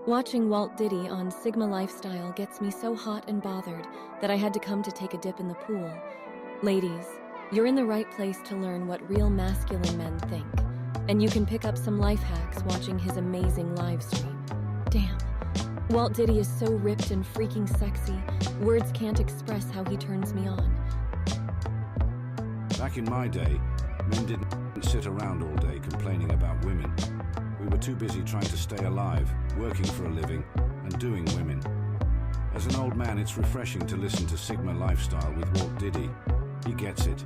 Watching Walt Diddy on Sigma Lifestyle gets me so hot and bothered that I had to come to take a dip in the pool. Ladies, you're in the right place to learn what real masculine men think, and you can pick up some life hacks watching his amazing live stream. Damn, Walt Diddy is so ripped and freaking sexy, words can't express how he turns me on. Back in my day, men didn't sit around all day complaining about women. We were too busy trying to stay alive, working for a living, and doing women. As an old man, it's refreshing to listen to Sigma Lifestyle with Walt Diddy. He gets it.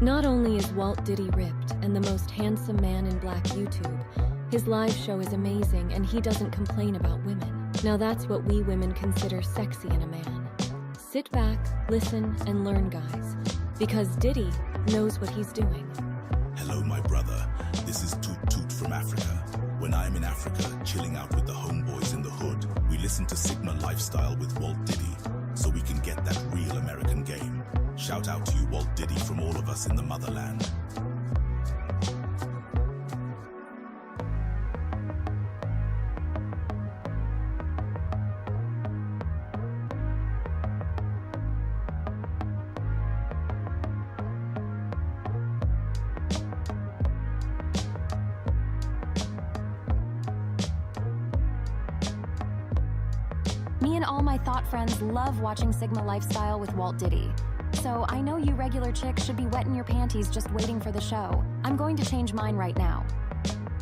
Not only is Walt Diddy ripped and the most handsome man in Black YouTube, his live show is amazing and he doesn't complain about women. Now that's what we women consider sexy in a man. Sit back, listen, and learn, guys, because Diddy knows what he's doing. Hello, my brother. This is Toot Toot from Africa. When I'm in Africa, chilling out with the homeboys in the hood, we listen to Sigma Lifestyle with Walt Diddy, so we can get that real American game. Shout out to you, Walt Diddy, from all of us in the motherland. Me and all my thought friends love watching Sigma Lifestyle with Walt Diddy. So I know you regular chicks should be wetting your panties just waiting for the show. I'm going to change mine right now.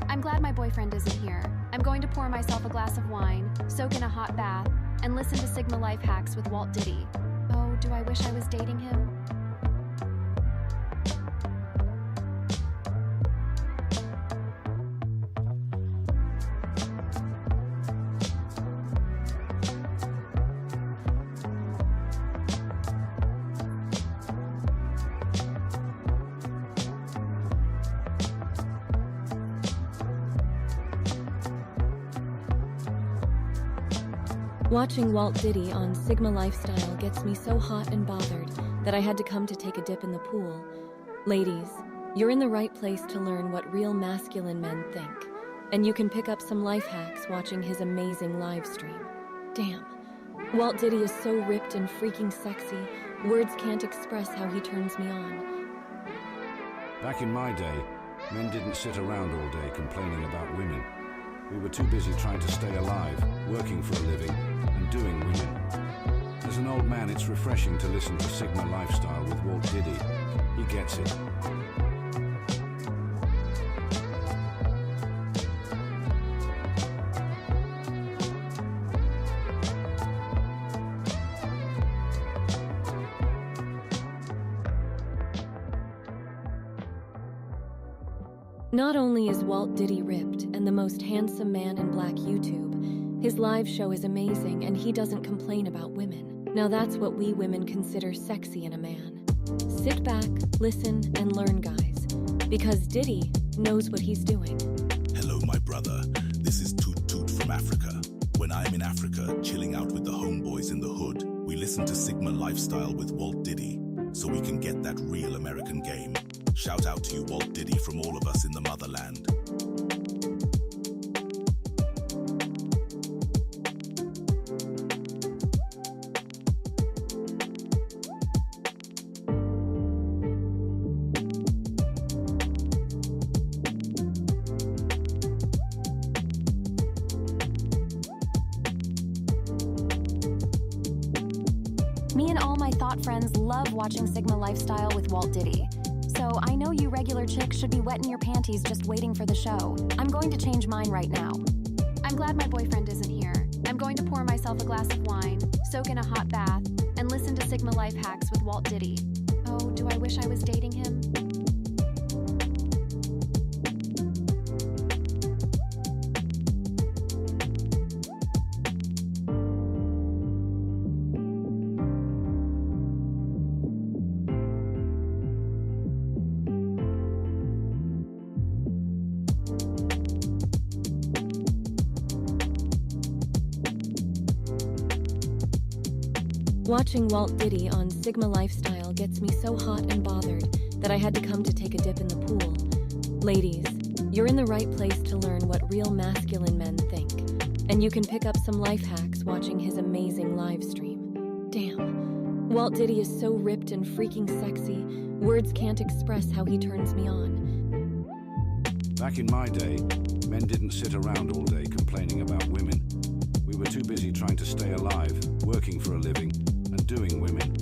I'm glad my boyfriend isn't here. I'm going to pour myself a glass of wine, soak in a hot bath, and listen to Sigma Life Hacks with Walt Diddy. Oh, do I wish I was dating him? Watching Walt Diddy on Sigma Lifestyle gets me so hot and bothered that I had to come to take a dip in the pool. Ladies, you're in the right place to learn what real masculine men think, and you can pick up some life hacks watching his amazing live stream. Damn, Walt Diddy is so ripped and freaking sexy, words can't express how he turns me on. Back in my day, men didn't sit around all day complaining about women. We were too busy trying to stay alive, working for a living, and doing women. As an old man, it's refreshing to listen to Sigma Lifestyle with Walt Diddy. He gets it. Not only is Walt Diddy ripped and the most handsome man in Black YouTube, his live show is amazing and he doesn't complain about women. Now that's what we women consider sexy in a man. Sit back, listen, and learn, guys, because Diddy knows what he's doing. Hello, my brother. This is Toot Toot from Africa. When I'm in Africa, chilling out with the homeboys in the hood, we listen to Sigma Lifestyle with Walt Diddy, so we can get that real American game. Shout out to you, Walt Diddy, from all of us in the motherland. Me and all my thought friends love watching Sigma Lifestyle with Walt Diddy. So I know you regular chicks should be wetting your panties just waiting for the show. I'm going to change mine right now. I'm glad my boyfriend isn't here. I'm going to pour myself a glass of wine, soak in a hot bath, and listen to Sigma Life Hacks with Walt Diddy. Oh, do I wish I was dating him? Watching Walt Diddy on Sigma Lifestyle gets me so hot and bothered that I had to come to take a dip in the pool. Ladies, you're in the right place to learn what real masculine men think, and you can pick up some life hacks watching his amazing live stream. Damn, Walt Diddy is so ripped and freaking sexy, words can't express how he turns me on. Back in my day, men didn't sit around all day complaining about women. We were too busy trying to stay alive, working for a living, and doing women.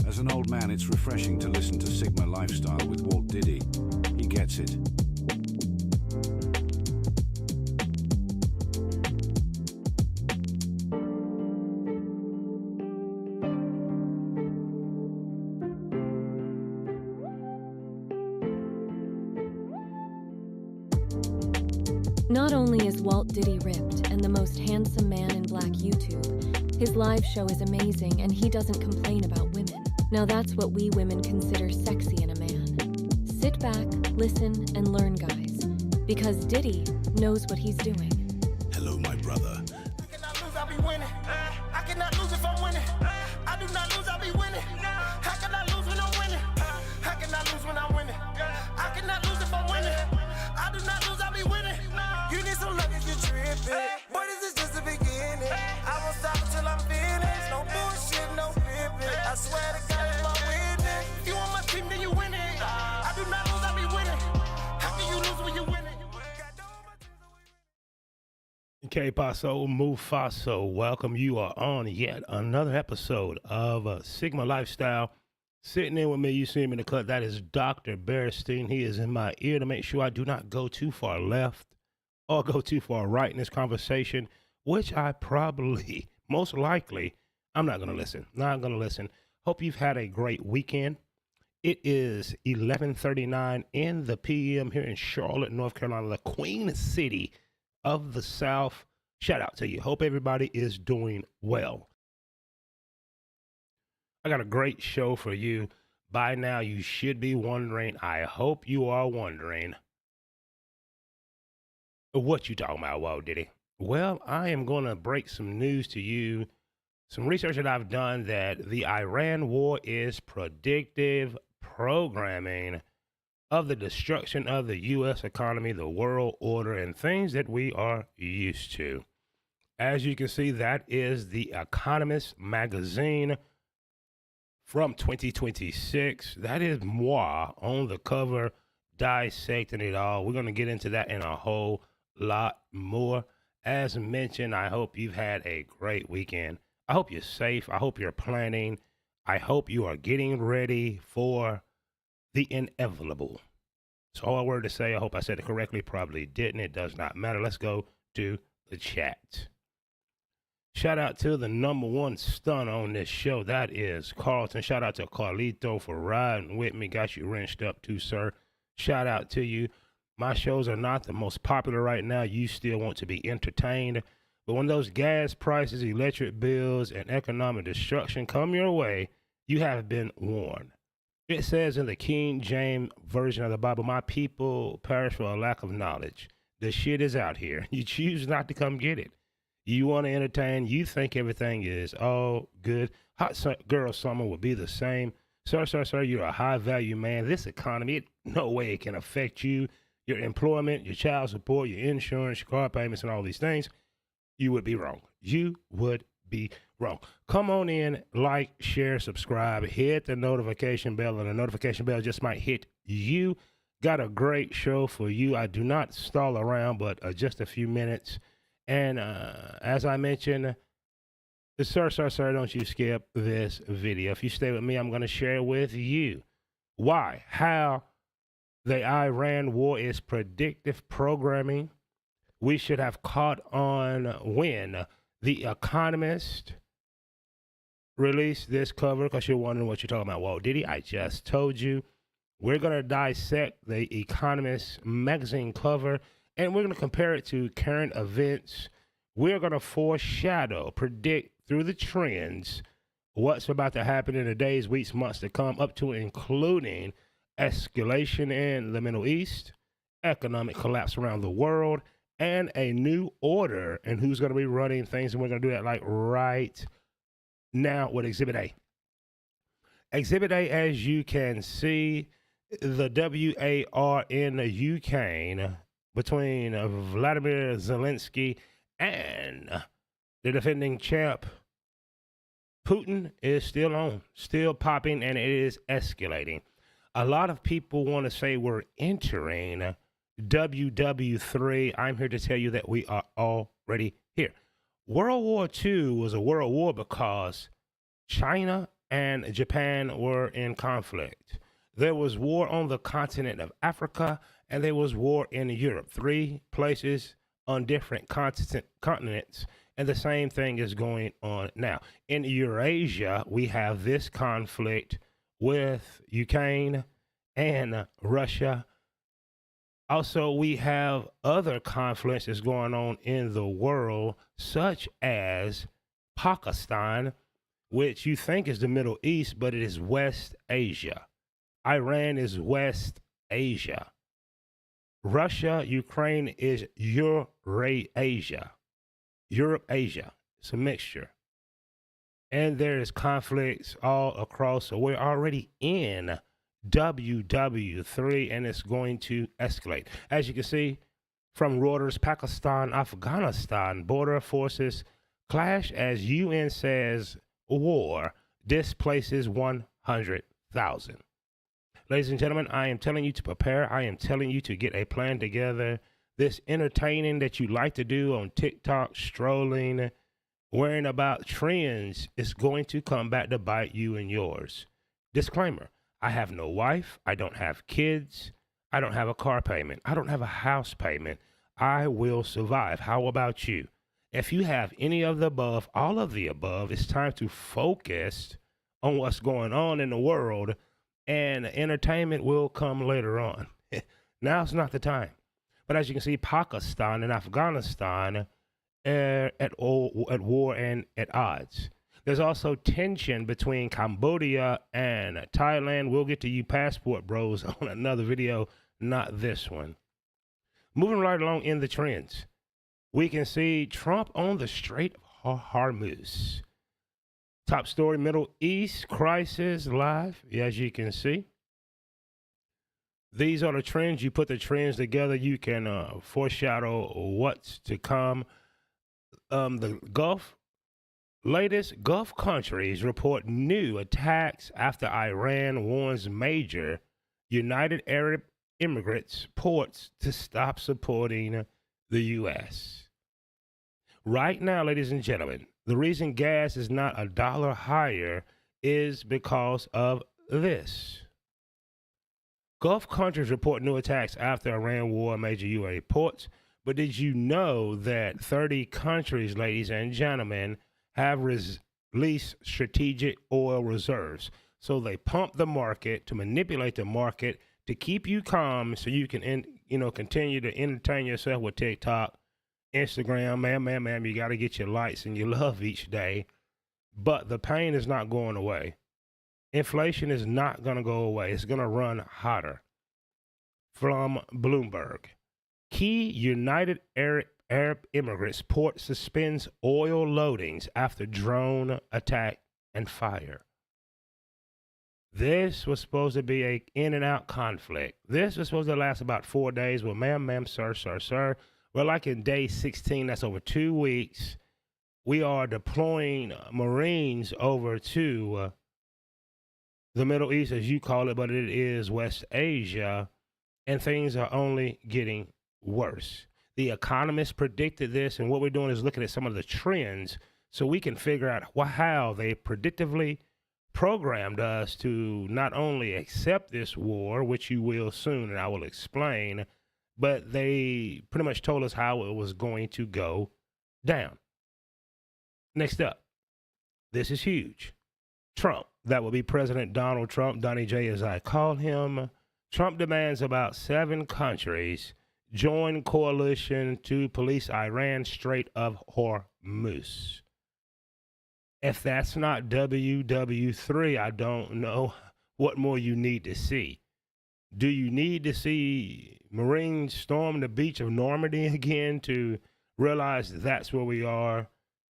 As an old man, it's refreshing to listen to Sigma Lifestyle with Walt Diddy. He gets it. Not only is Walt Diddy ripped and the most handsome man in Black YouTube, his live show is amazing and he doesn't complain about women. Now that's what we women consider sexy in a man. Sit back, listen, and learn, guys, because Diddy knows what he's doing. Hello, my brother. I cannot lose, I'll be winning. I cannot lose if I'm winning. I do not lose, I'll be winning. How can I lose when I'm winning? How can I lose when I'm winning? I cannot lose if I'm winning. I do not lose, I'll be winning. You need some luck if you're tripping. Boy, this is just the beginning. I won't stop until I'm finished. No bullshit, no pimping. I swear to God, if I'm winning. If you on my team, then you winning. I do not lose, I'll be winning. How can you lose when you're winning? Okay, Paso Mufaso, welcome. You are on yet another episode of Sigma Lifestyle. Sitting in with me, you see him in the cut, that is Dr. Berenstein. He is in my ear to make sure I do not go too far left or go too far right in this conversation, which I probably, most likely, I'm not going to listen. Not going to listen. Hope you've had a great weekend. It is 11:39 in the PM here in Charlotte, North Carolina, the Queen City of the South. Shout out to you. Hope everybody is doing well. I got a great show for you. By now, you should be wondering, I hope you are wondering, what you talking about, Walt Diddy? Well, I am going to break some news to you, some research that I've done that the Iran war is predictive programming of the destruction of the U.S. economy, the world order, and things that we are used to. As you can see, that is the Economist magazine from 2026. That is moi on the cover, dissecting it all. We're going to get into that and a whole lot more. As mentioned, I hope you've had a great weekend. I hope you're safe. I hope you're planning. I hope you are getting ready for the inevitable. It's all a word to say. I hope I said it correctly. Probably didn't. It does not matter. Let's go to the chat. Shout out to the number one stun on this show. That is Carlton. Shout out to Carlito for riding with me. Got you wrenched up too, sir. Shout out to you. My shows are not the most popular right now. You still want to be entertained. But when those gas prices, electric bills, and economic destruction come your way, you have been warned. It says in the King James Version of the Bible, my people perish for a lack of knowledge. The shit is out here. You choose not to come get it. You want to entertain. You think everything is all good. Hot girl summer will be the same. Sir, you're a high-value man. This economy, no way it can affect you, your employment, your child support, your insurance, your car payments, and all these things. You would be wrong. You would be wrong. Come on in, like, share, subscribe, hit the notification bell, and the notification bell just might hit you. Got a great show for you. I do not stall around, but just a few minutes. And as I mentioned, sir, don't you skip this video. If you stay with me, I'm going to share with you why, how the Iran war is predictive programming. We should have caught on when the Economist released this cover, because you're wondering what you're talking about. Well, Diddy, I just told you. We're going to dissect the Economist magazine cover, and we're going to compare it to current events. We're going to foreshadow, predict through the trends what's about to happen in the days, weeks, months to come, up to including escalation in the Middle East, economic collapse around the world, and a new order and who's going to be running things. And we're going to do that like right now with Exhibit A. Exhibit A, as you can see, the WAR in Ukraine between Vladimir Zelensky and the defending champ Putin is still on, still popping, and it is escalating. A lot of people want to say we're entering WW3. I'm here to tell you that we are already here. World War II was a world war because China and Japan were in conflict. There was war on the continent of Africa, and there was war in Europe. 3 places on different continents, and the same thing is going on now. In Eurasia, we have this conflict with Ukraine and Russia. Also, we have other conflicts that's going on in the world, such as Pakistan, which you think is the Middle East, but it is West Asia. Iran is West Asia. Russia, Ukraine is Eurasia. Europe, Asia. It's a mixture. And there is conflicts all across. So we're already in WW3, and it's going to escalate. As you can see from Reuters, Pakistan, Afghanistan border forces clash as UN says war displaces 100,000. Ladies and gentlemen, I am telling you to prepare. I am telling you to get a plan together. This entertaining that you like to do on TikTok, strolling, worrying about trends is going to come back to bite you and yours. Disclaimer, I have no wife. I don't have kids. I don't have a car payment. I don't have a house payment. I will survive. How about you? If you have any of the above, all of the above, it's time to focus on what's going on in the world, and entertainment will come later on. Now's not the time. But as you can see, Pakistan and Afghanistan are at war and at odds. There's also tension between Cambodia and Thailand. We'll get to you passport bros on another video, not this one. Moving right along in the trends, we can see Trump on the Strait of Hormuz. Top story, Middle East crisis live, as you can see. These are the trends. You put the trends together, you can foreshadow what's to come. The latest Gulf countries report new attacks after Iran warns major United Arab Emirates ports to stop supporting the U.S. Right now, ladies and gentlemen, the reason gas is not $1 higher is because of this. Gulf countries report new attacks after Iran war major UAE ports. But did you know that 30 countries, ladies and gentlemen, have released strategic oil reserves? So they pump the market to manipulate the market to keep you calm so you can, continue to entertain yourself with TikTok, Instagram. Ma'am, you got to get your lights and your love each day. But the pain is not going away. Inflation is not going to go away. It's going to run hotter. From Bloomberg, key United Arab Emirates port suspends oil loadings after drone attack and fire. This was supposed to be a in and out conflict. This was supposed to last about 4 days. Well, ma'am, sir. We're like in day 16. That's over 2 weeks. We are deploying Marines over to the Middle East, as you call it, but it is West Asia, and things are only getting worse. The Economist predicted this, and what we're doing is looking at some of the trends so we can figure out how they predictively programmed us to not only accept this war, which you will soon, and I will explain, but they pretty much told us how it was going to go down. Next up, this is huge. Trump, that will be President Donald Trump, Donnie J as I call him. Trump demands about 7 countries join coalition to police Iran Strait of Hormuz. If that's not WW3, I don't know what more you need to see. Do you need to see Marines storm the beach of Normandy again to realize that's where we are?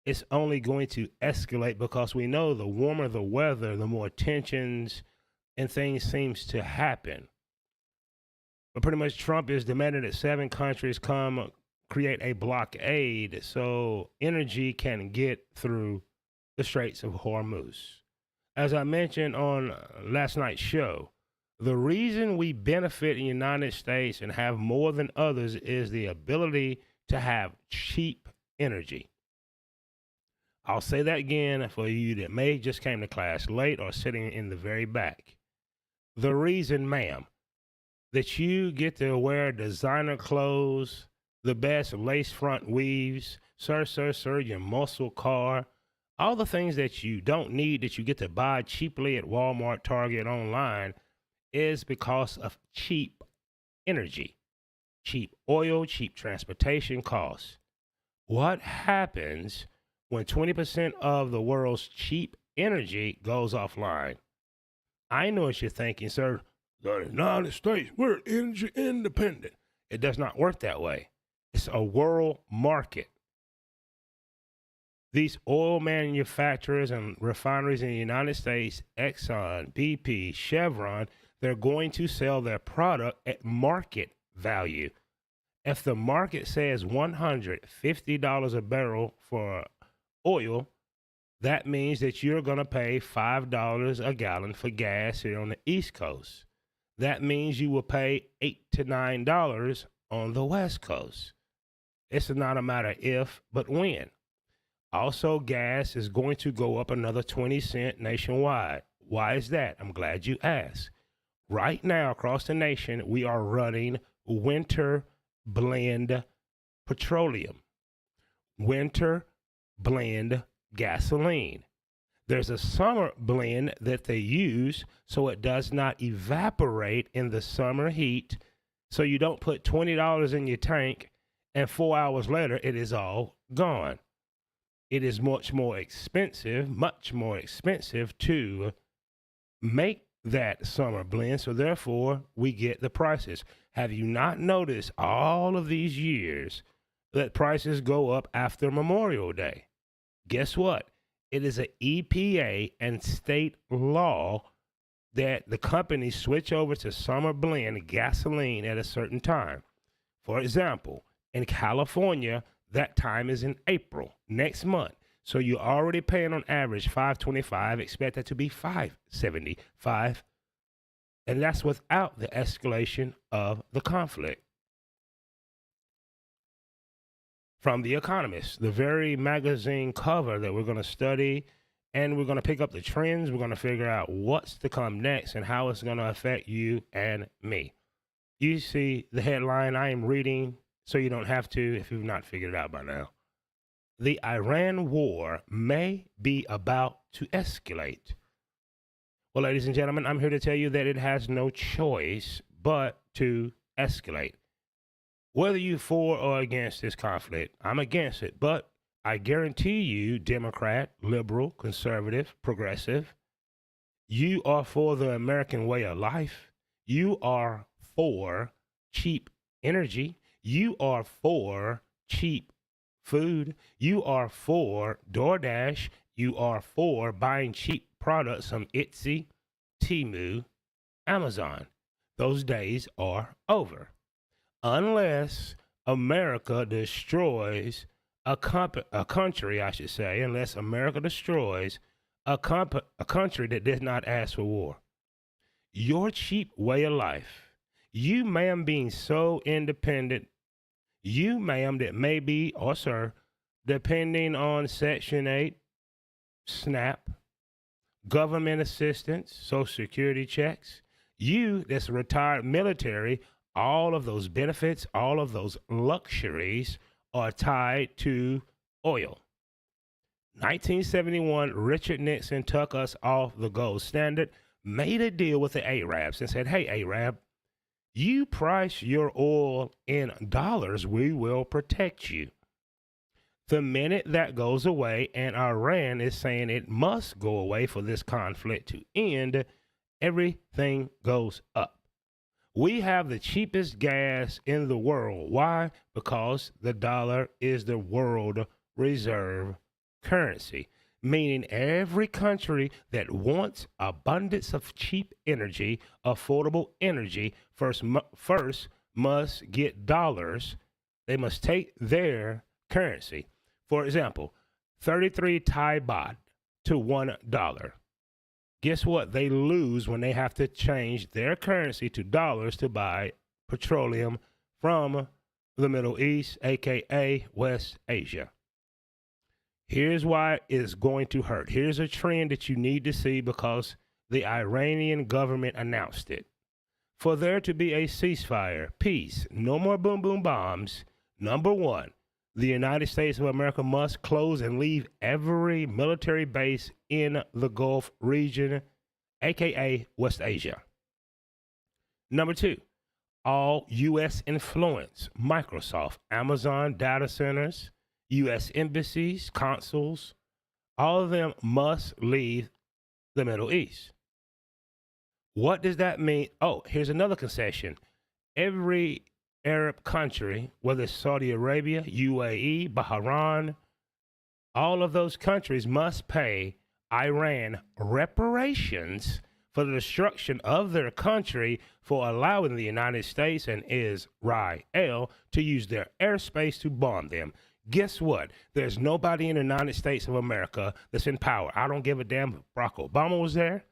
it's only going to escalate because we know the warmer the weather, the more tensions and things seems to happen. But pretty much Trump is demanding that 7 countries come create a blockade so energy can get through the Straits of Hormuz. As I mentioned on last night's show, the reason we benefit in the United States and have more than others is the ability to have cheap energy. I'll say that again for you that may just came to class late or sitting in the very back. The reason, ma'am, that you get to wear designer clothes, the best lace front weaves, sir, your muscle car, all the things that you don't need that you get to buy cheaply at Walmart, Target, online, is because of cheap energy, cheap oil, cheap transportation costs. What happens when 20% of the world's cheap energy goes offline? I know what you're thinking, sir. The United States, we're energy independent. It does not work that way. It's a world market. These oil manufacturers and refineries in the United States, Exxon, BP, Chevron, they're going to sell their product at market value. If the market says $150 a barrel for oil, that means that you're going to pay $5 a gallon for gas here on the East Coast. That means you will pay $8 to $9 on the West Coast. It's not a matter if, but when. Also, gas is going to go up another 20 cents nationwide. Why is that? I'm glad you asked. Right now, across the nation, we are running winter blend petroleum, winter blend gasoline. There's a summer blend that they use so it does not evaporate in the summer heat, so you don't put $20 in your tank and 4 hours later it is all gone. It is much more expensive to make that summer blend, so therefore we get the prices. Have you not noticed all of these years that prices go up after Memorial Day? Guess what? It is an EPA and state law that the companies switch over to summer blend gasoline at a certain time. For example, in California, that time is in April, next month. So you're already paying on average $5.25, expect that to be $5.75. And that's without the escalation of the conflict. From The Economist, the very magazine cover that we're going to study, and we're going to pick up the trends. We're going to figure out what's to come next and how it's going to affect you and me. You see the headline I am reading, so you don't have to if you've not figured it out by now. The Iran war may be about to escalate. Well, ladies and gentlemen, I'm here to tell you that it has no choice but to escalate. Whether you're for or against this conflict, I'm against it. But I guarantee you, Democrat, liberal, conservative, progressive, you are for the American way of life. You are for cheap energy. You are for cheap food. You are for DoorDash. You are for buying cheap products from Etsy, Temu, Amazon. Those days are over. Unless America destroys a country, I should say, unless America destroys a country that did not ask for war. Your cheap way of life, you, ma'am, being so independent, you, ma'am, that may be, or sir, depending on Section 8, SNAP, government assistance, Social Security checks, you that's a retired military, all of those benefits, all of those luxuries are tied to oil. 1971, Richard Nixon took us off the gold standard, made a deal with the Arabs and said, hey, Arab, you price your oil in dollars, we will protect you. The minute that goes away and Iran is saying it must go away for this conflict to end, everything goes up. We have the cheapest gas in the world. Why? Because the dollar is the world reserve currency, meaning every country that wants abundance of cheap energy, affordable energy, first must get dollars. They must take their currency. For example, 33 Thai baht to $1. Guess what? They lose when they have to change their currency to dollars to buy petroleum from the Middle East, aka West Asia. Here's why it's going to hurt. Here's a trend that you need to see because the Iranian government announced it. For there to be a ceasefire, peace, no more boom boom bombs, number one, the United States of America must close and leave every military base in the Gulf region, aka West Asia. Number two, all U.S. influence, Microsoft, Amazon data centers, U.S. embassies, consuls, all of them must leave the Middle East. What does that mean? Oh, here's another concession. Every Arab country, whether it's Saudi Arabia, UAE, Bahrain, all of those countries must pay Iran reparations for the destruction of their country for allowing the United States and Israel to use their airspace to bomb them. Guess what? There's nobody in the United States of America that's in power. I don't give a damn if Barack Obama was there,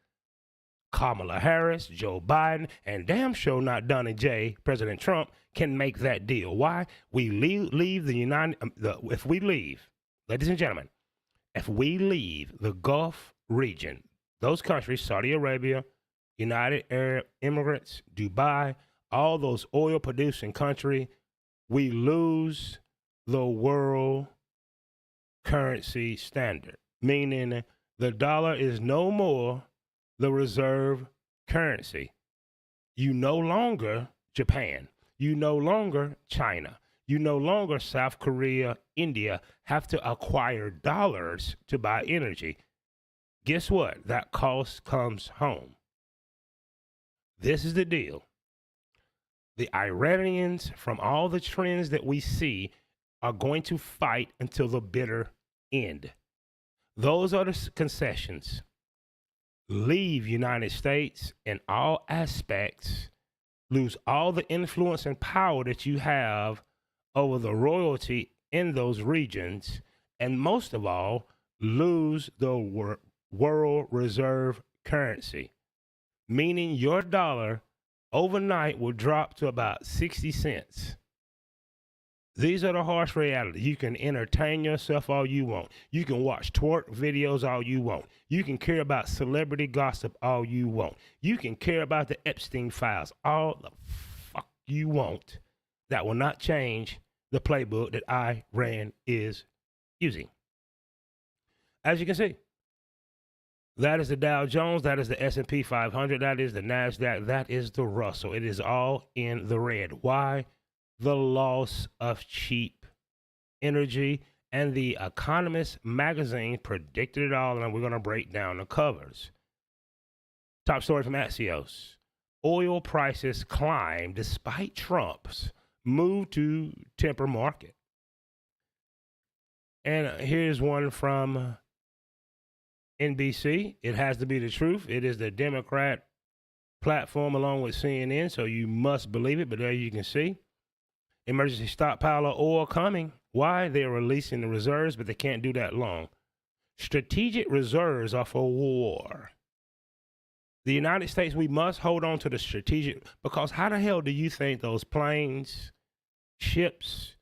Kamala Harris, Joe Biden, and damn sure not Donald J. President Trump can make that deal. Why? We leave the if we leave, ladies and gentlemen, if we leave the Gulf region, those countries, Saudi Arabia, United Arab Emirates, Dubai, all those oil producing countries, we lose the world currency standard, meaning the dollar is no more the reserve currency. You no longer Japan, you no longer China, you no longer South Korea, India have to acquire dollars to buy energy. Guess what? That cost comes home. This is the deal. The Iranians, from all the trends that we see, are going to fight until the bitter end. Those are the concessions. Leave United States in all aspects, lose all the influence and power that you have over the royalty in those regions, and most of all, lose the world reserve currency, meaning your dollar overnight will drop to about 60 cents. These are the harsh realities. You can entertain yourself all you want. You can watch twerk videos all you want. You can care about celebrity gossip all you want. You can care about the Epstein files all the fuck you want. That will not change the playbook that Iran is using. As you can see, that is the Dow Jones, that is the S&P 500, that is the NASDAQ, that is the Russell. It is all in the red. Why? The loss of cheap energy, and the Economist magazine predicted it all, and we're going to break down the covers. Top story from Axios. Oil prices climb despite Trump's move to temper market. And here's one from NBC. It has to be the truth. It is the Democrat platform along with CNN, so you must believe it, but there you can see. Emergency stockpile of oil coming. Why? They're releasing the reserves, but they can't do that long. Strategic reserves are for war. The United States, we must hold on to the strategic, because how the hell do you think those planes, ships,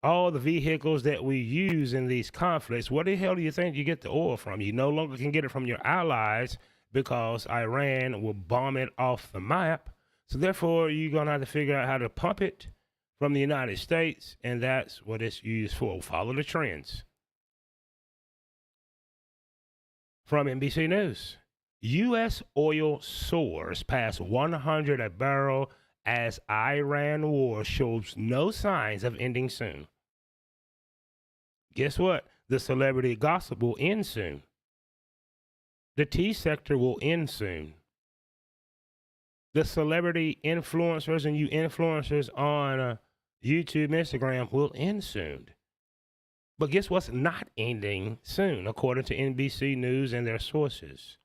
all the vehicles that we use in these conflicts, where the hell do you think you get the oil from? You no longer can get it from your allies because Iran will bomb it off the map. So therefore, you're going to have to figure out how to pump it from the United States, and that's what it's used for. Follow the trends. From NBC News, U.S. oil soars past 100 a barrel as Iran war shows no signs of ending soon. Guess what? The celebrity gossip will end soon. The tea sector will end soon. The celebrity influencers and you influencers on YouTube, Instagram will end soon. But guess what's not ending soon, according to NBC News and their sources?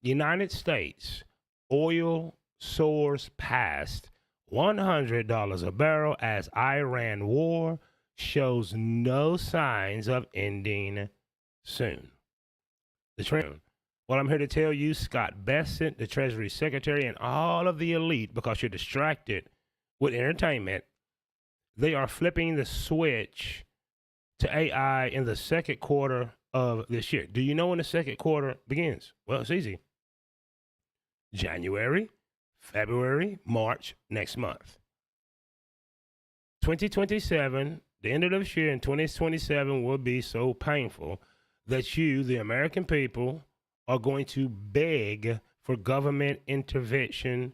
United States oil soars past $100 a barrel as Iran war shows no signs of ending soon. The trend. Well, I'm here to tell you, Scott Bessent, the Treasury Secretary, and all of the elite, because you're distracted with entertainment, they are flipping the switch to AI in the second quarter of this year. Do you know when the second quarter begins? Well, it's easy. January, February, March, next month. 2027, the end of this year in 2027 will be so painful that you, the American people, are going to beg for government intervention,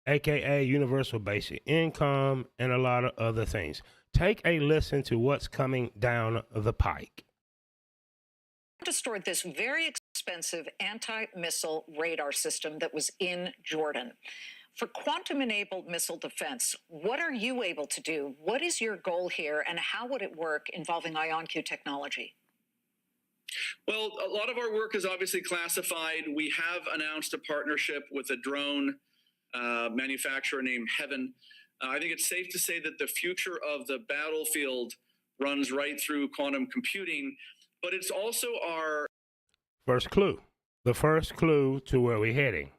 aka universal basic income, and a lot of other things. Take a listen to what's coming down the pike. Destroyed this very expensive anti-missile radar system that was in Jordan. For quantum-enabled missile defense, what are you able to do? What is your goal here, and how would it work involving IonQ technology? Well, a lot of our work is obviously classified. We have announced a partnership with a drone manufacturer named Heaven. I think it's safe to say that the future of the battlefield runs right through quantum computing, but it's also our first clue. The first clue to where we're heading.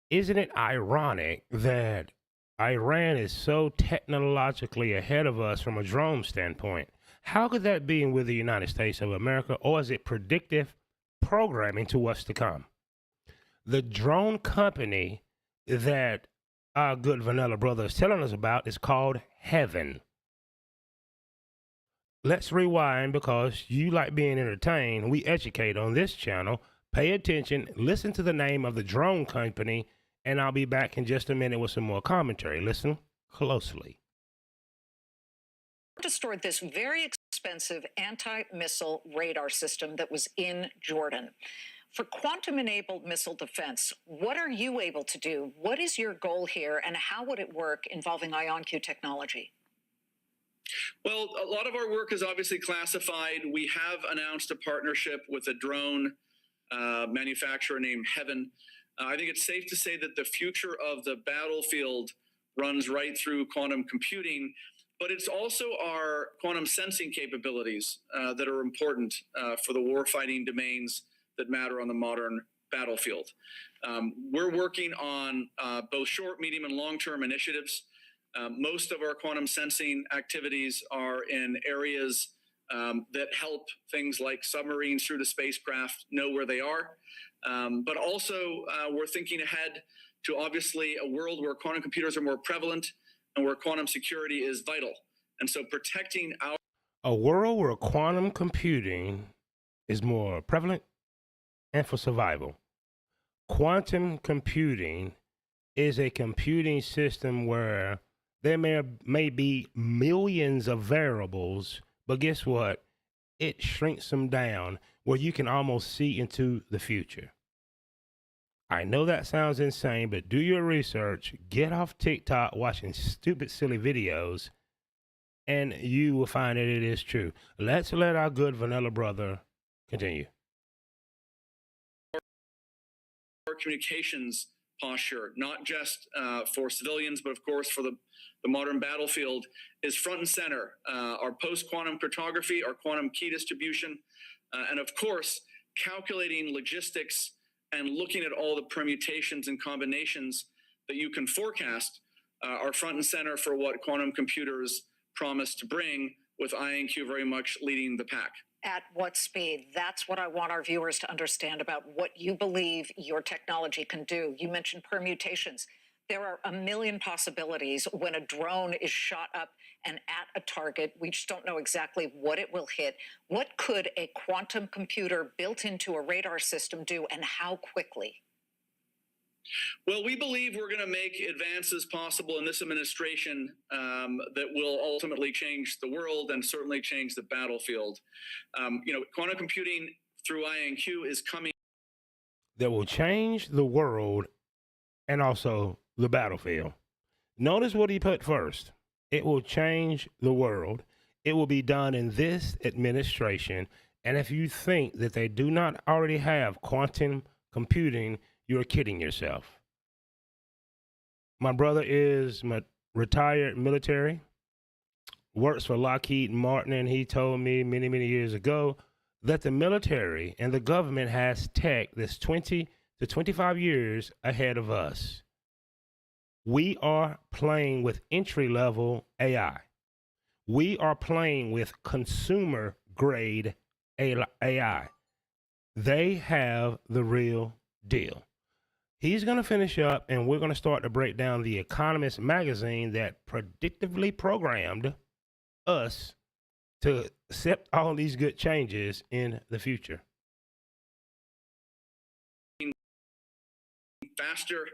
Isn't it ironic that Iran is so technologically ahead of us from a drone standpoint? How could that be with the United States of America, or is it predictive programming to what's to come? The drone company that our good vanilla brother is telling us about is called Heaven. Let's rewind, because you like being entertained. We educate on this channel. Pay attention, listen to the name of the drone company, and I'll be back in just a minute with some more commentary. Listen closely. Destroyed this very expensive anti-missile radar system that was in Jordan. For quantum-enabled missile defense, what are you able to do? What is your goal here, and how would it work involving IonQ technology? Well, a lot of our work is obviously classified. We have announced a partnership with a drone manufacturer named Heaven. I think it's safe to say that the future of the battlefield runs right through quantum computing, but it's also our quantum sensing capabilities that are important for the warfighting domains that matter on the modern battlefield. We're working on both short, medium, and long-term initiatives. Most of our quantum sensing activities are in areas that help things like submarines through the spacecraft know where they are. But also, we're thinking ahead to obviously a world where quantum computers are more prevalent and where quantum security is vital. And so protecting our... A world where quantum computing is more prevalent and for survival. Quantum computing is a computing system where there may be millions of variables, but guess what? It shrinks them down where you can almost see into the future. I know that sounds insane, but do your research. Get off TikTok watching stupid, silly videos, and you will find that it is true. Let's let our good vanilla brother continue. Our communications posture, not just for civilians, but of course for the modern battlefield, is front and center. Our post-quantum cryptography, our quantum key distribution, and of course, calculating logistics and looking at all the permutations and combinations that you can forecast are front and center for what quantum computers promise to bring, with IonQ very much leading the pack. At what speed? That's what I want our viewers to understand about what you believe your technology can do. You mentioned permutations. There are a million possibilities when a drone is shot up and at a target. We just don't know exactly what it will hit. What could a quantum computer built into a radar system do, and how quickly? Well, we believe we're going to make advances possible in this administration that will ultimately change the world and certainly change the battlefield. Quantum computing through IonQ is coming. That will change the world and also the battlefield. Notice what he put first. It will change the world. It will be done in this administration. And if you think that they do not already have quantum computing, you're kidding yourself. My brother is retired military, works for Lockheed Martin, and he told me many, many years ago that the military and the government has tech that's 20 to 25 years ahead of us. We are playing with entry-level AI. We are playing with consumer-grade AI. They have the real deal. He's going to finish up, and we're going to start to break down the Economist magazine that predictively programmed us to accept all these good changes in the future. Faster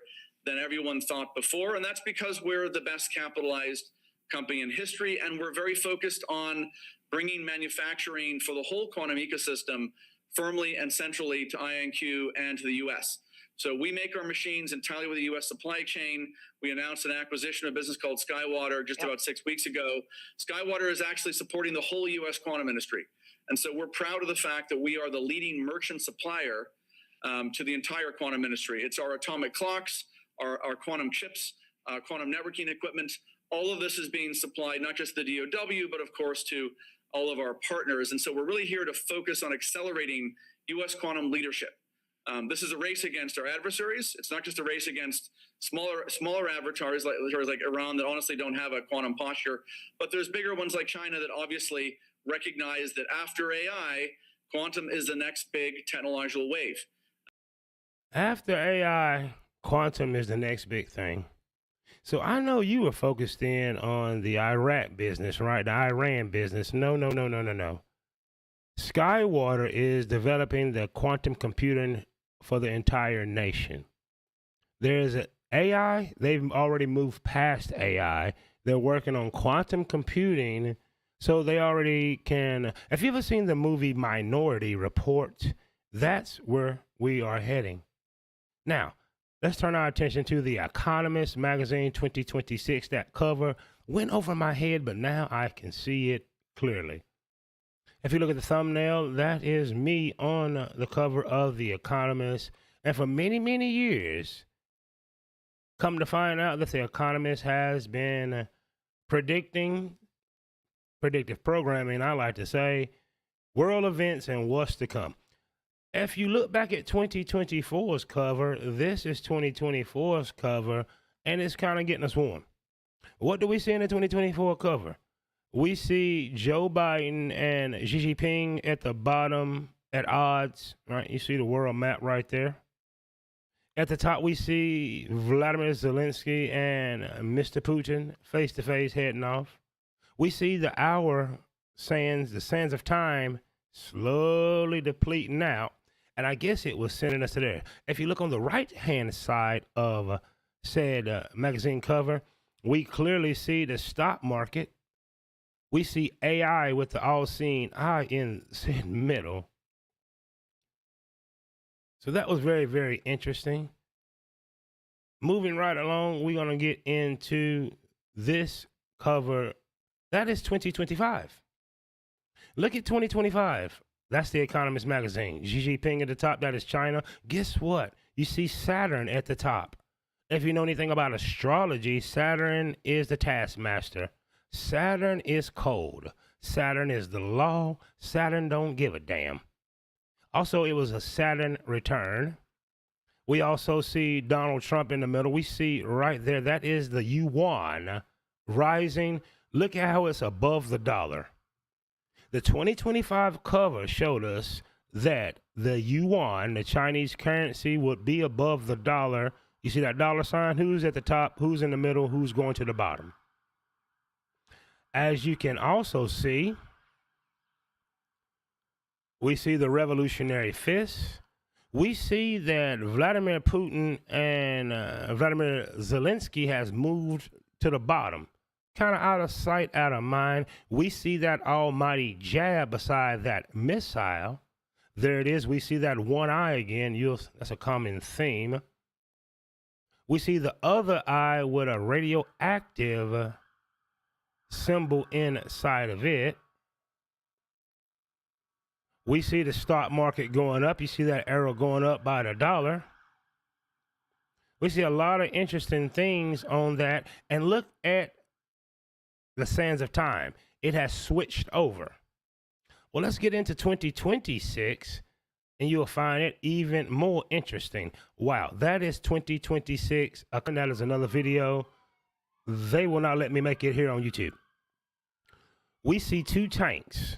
than everyone thought before, and that's because we're the best capitalized company in history, and we're very focused on bringing manufacturing for the whole quantum ecosystem firmly and centrally to IonQ and to the US. So we make our machines entirely with the US supply chain. We announced an acquisition of a business called Skywater just about 6 weeks ago. Skywater is actually supporting the whole US quantum industry. And so we're proud of the fact that we are the leading merchant supplier to the entire quantum industry. It's our atomic clocks, our quantum chips, quantum networking equipment. All of this is being supplied, not just the DOW, but of course to all of our partners. And so we're really here to focus on accelerating US quantum leadership. This is a race against our adversaries. It's not just a race against smaller adversaries like Iran that honestly don't have a quantum posture, but there's bigger ones like China that obviously recognize that after AI, quantum is the next big technological wave. After AI, quantum is the next big thing. So I know you were focused in on the Iraq business, right? The Iran business. No. Skywater is developing the quantum computing for the entire nation. There's an AI. They've already moved past AI. They're working on quantum computing, so they already can. Have you ever seen the movie Minority Report? That's where we are heading. Now, let's turn our attention to the Economist magazine 2026. That cover went over my head, but now I can see it clearly. If you look at the thumbnail, that is me on the cover of the Economist. And for many, many years, come to find out that the Economist has been predictive programming, I like to say, world events and what's to come. If you look back at 2024's cover, this is 2024's cover, and it's kind of getting us warm. What do we see in the 2024 cover? We see Joe Biden and Xi Jinping at the bottom at odds, right? You see the world map right there. At the top, we see Vladimir Zelensky and Mr. Putin face-to-face heading off. We see the sands of time slowly depleting out. And I guess it was sending us to there. If you look on the right-hand side of said magazine cover, we clearly see the stock market. We see AI with the all-seeing eye in the middle. So that was very, very interesting. Moving right along, we're going to get into this cover. That is 2025. Look at 2025. That's the Economist magazine. Xi Jinping at the top, that is China. Guess what? You see Saturn at the top. If you know anything about astrology, Saturn is the taskmaster. Saturn is cold. Saturn is the law. Saturn don't give a damn. Also, it was a Saturn return. We also see Donald Trump in the middle. We see right there, that is the yuan rising. Look at how it's above the dollar. The 2025 cover showed us that the yuan, the Chinese currency, would be above the dollar. You see that dollar sign? Who's at the top? Who's in the middle? Who's going to the bottom? As you can also see, we see the revolutionary fist. We see that Vladimir Putin and Vladimir Zelensky has moved to the bottom. Kind of out of sight, out of mind. We see that almighty jab beside that missile. There it is. We see that one eye again. That's a common theme. We see the other eye with a radioactive symbol inside of it. We see the stock market going up. You see that arrow going up by the dollar. We see a lot of interesting things on that. And look at the sands of time. It has switched over. Well, let's get into 2026, and you'll find it even more interesting. Wow, that is 2026. That is another video. They will not let me make it here on YouTube. We see two tanks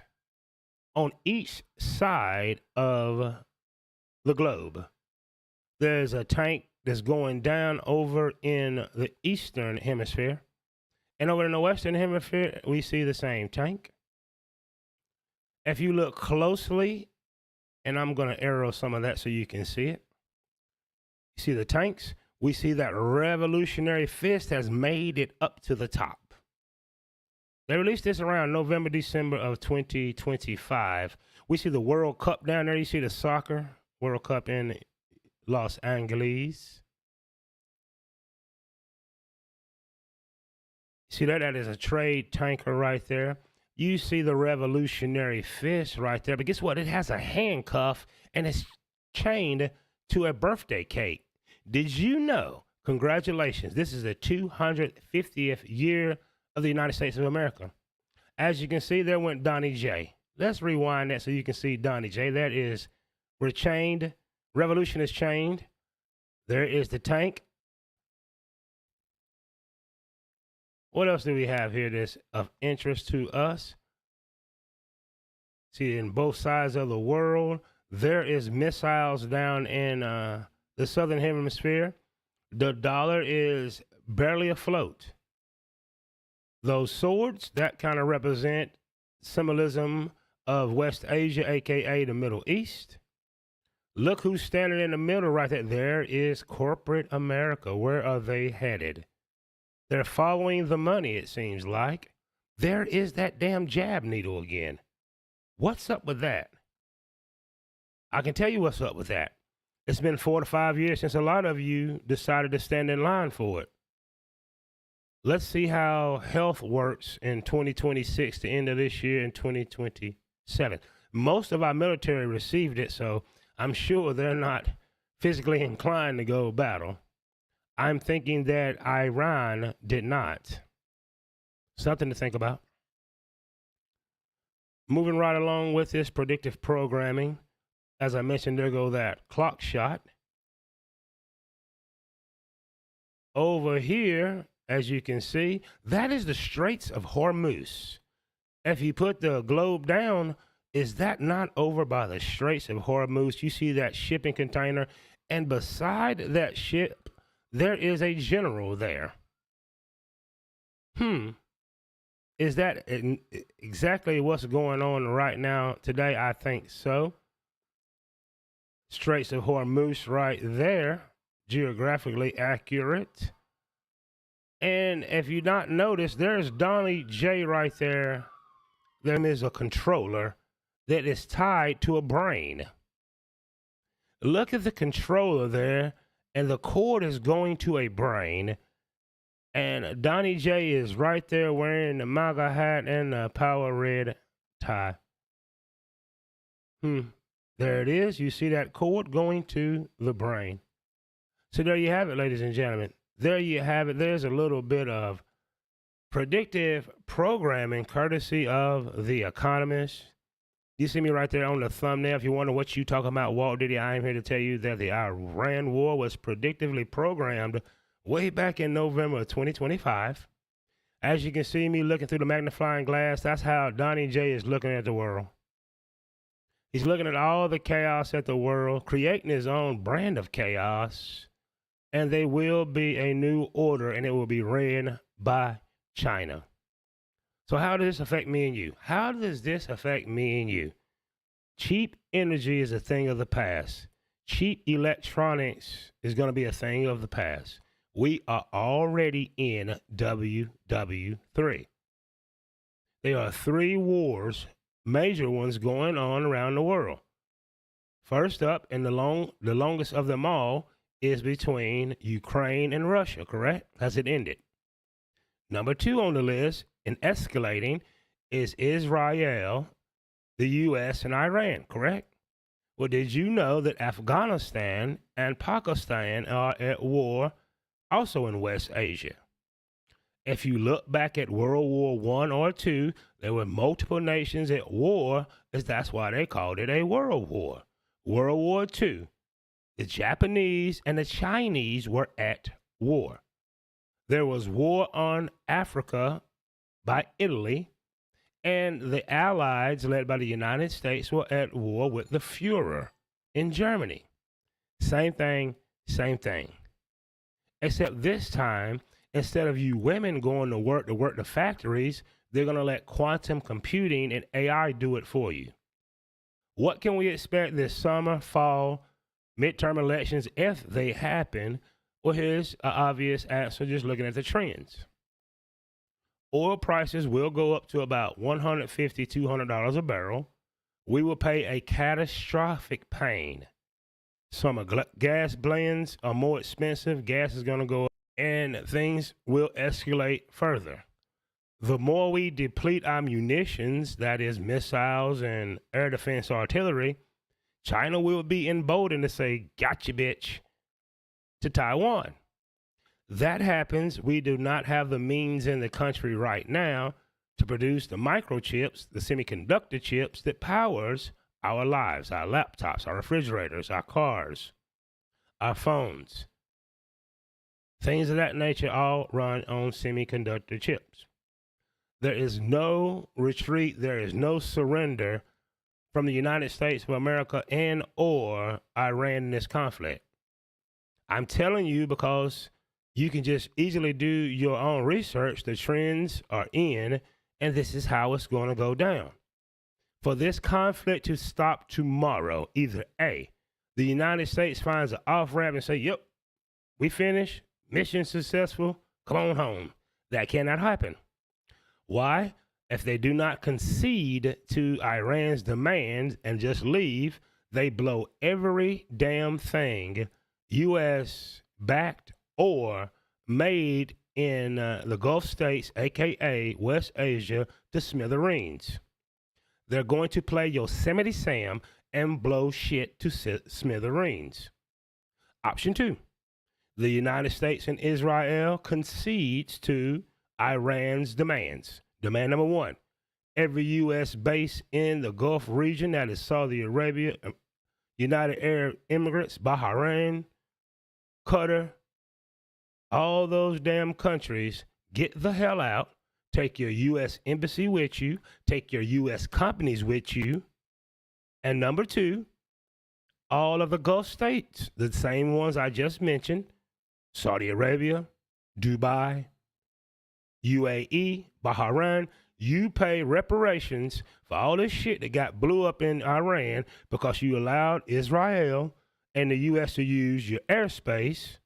on each side of the globe. There's a tank that's going down over in the eastern hemisphere. And over in the western hemisphere, we see the same tank. If you look closely, and I'm going to arrow some of that so you can see it. You see the tanks? We see that revolutionary fist has made it up to the top. They released this around November, December of 2025. We see the World Cup down there. You see the soccer World Cup in Los Angeles. See that? That is a trade tanker right there. You see the revolutionary fist right there. But guess what? It has a handcuff and it's chained to a birthday cake. Did you know? Congratulations. This is the 250th year of the United States of America. As you can see, there went Donnie J. Let's rewind that so you can see Donnie J. That is, we're chained. Revolution is chained. There is the tank. What else do we have here that's of interest to us? See, in both sides of the world, there is missiles down in the southern hemisphere. The dollar is barely afloat. Those swords, that kind of represent symbolism of West Asia, a.k.a. the Middle East. Look who's standing in the middle right there. There is corporate America. Where are they headed? They're following the money, it seems like. There is that damn jab needle again. What's up with that? I can tell you what's up with that. It's been 4 to 5 years since a lot of you decided to stand in line for it. Let's see how health works in 2026, the end of this year, and 2027. Most of our military received it, so I'm sure they're not physically inclined to go battle. I'm thinking that Iran did not. Something to think about. Moving right along with this predictive programming. As I mentioned, there go that clock shot. Over here, as you can see, that is the Straits of Hormuz. If you put the globe down, is that not over by the Straits of Hormuz? You see that shipping container, and beside that ship, there is a general there. Is that exactly what's going on right now today? I think so. Straits of Hormuz right there, geographically accurate. And if you not notice, there's Donnie J right there. There is a controller that is tied to a brain. Look at the controller there, and the cord is going to a brain. And Donnie J is right there wearing the MAGA hat and the power red tie. There it is. You see that cord going to the brain. So there you have it, ladies and gentlemen. There you have it. There's a little bit of predictive programming courtesy of The Economist. You see me right there on the thumbnail. If you wonder what you talking about, Walt Diddy, I am here to tell you that the Iran war was predictively programmed way back in November of 2025. As you can see me looking through the magnifying glass, that's how Donnie J is looking at the world. He's looking at all the chaos at the world, creating his own brand of chaos, and there will be a new order, and it will be ran by China. So how does this affect me and you? How does this affect me and you? Cheap energy is a thing of the past. Cheap electronics is going to be a thing of the past. We are already in WW3. There are 3 wars, major ones going on around the world. First up, and the longest of them all, is between Ukraine and Russia, correct? Has it ended? Number 2 on the list, and escalating is Israel, the U.S., and Iran, correct? Well, did you know that Afghanistan and Pakistan are at war also in West Asia? If you look back at World War I or II, there were multiple nations at war, as that's why they called it a world war. World War II, the Japanese and the Chinese were at war. There was war on Africa by Italy, and the Allies, led by the United States, were at war with the Fuhrer in Germany. Same thing, same thing. Except this time, instead of you women going to work the factories, they're going to let quantum computing and AI do it for you. What can we expect this summer, fall, midterm elections if they happen? Well, here's an obvious answer just looking at the trends. Oil prices will go up to about $150, $200 a barrel. We will pay a catastrophic pain. Summer gas blends are more expensive. Gas is going to go up, and things will escalate further. The more we deplete our munitions, that is missiles and air defense artillery, China will be emboldened to say, gotcha, bitch, to Taiwan. That happens, we do not have the means in the country right now to produce the microchips, the semiconductor chips that powers our lives, our laptops, our refrigerators, our cars, our phones. Things of that nature all run on semiconductor chips. There is no retreat, there is no surrender from the United States of America and or Iran in this conflict. I'm telling you because you can just easily do your own research. The trends are in, and this is how it's going to go down. For this conflict to stop tomorrow, either A, the United States finds an off-ramp and say, yep, we finished, mission successful, come on home. That cannot happen. Why? If they do not concede to Iran's demands and just leave, they blow every damn thing U.S. backed or made in the Gulf states, aka West Asia, to smithereens. They're going to play Yosemite Sam and blow shit to smithereens. Option 2, the United States and Israel concedes to Iran's demands. Demand number 1, every U.S. base in the Gulf region, that is Saudi Arabia, United Arab Emirates, Bahrain, Qatar, all those damn countries, get the hell out. Take your U.S. embassy with you. Take your U.S. companies with you. And number 2, all of the Gulf states, the same ones I just mentioned, Saudi Arabia, Dubai, UAE, Bahrain, you pay reparations for all this shit that got blew up in Iran because you allowed Israel and the U.S. to use your airspace.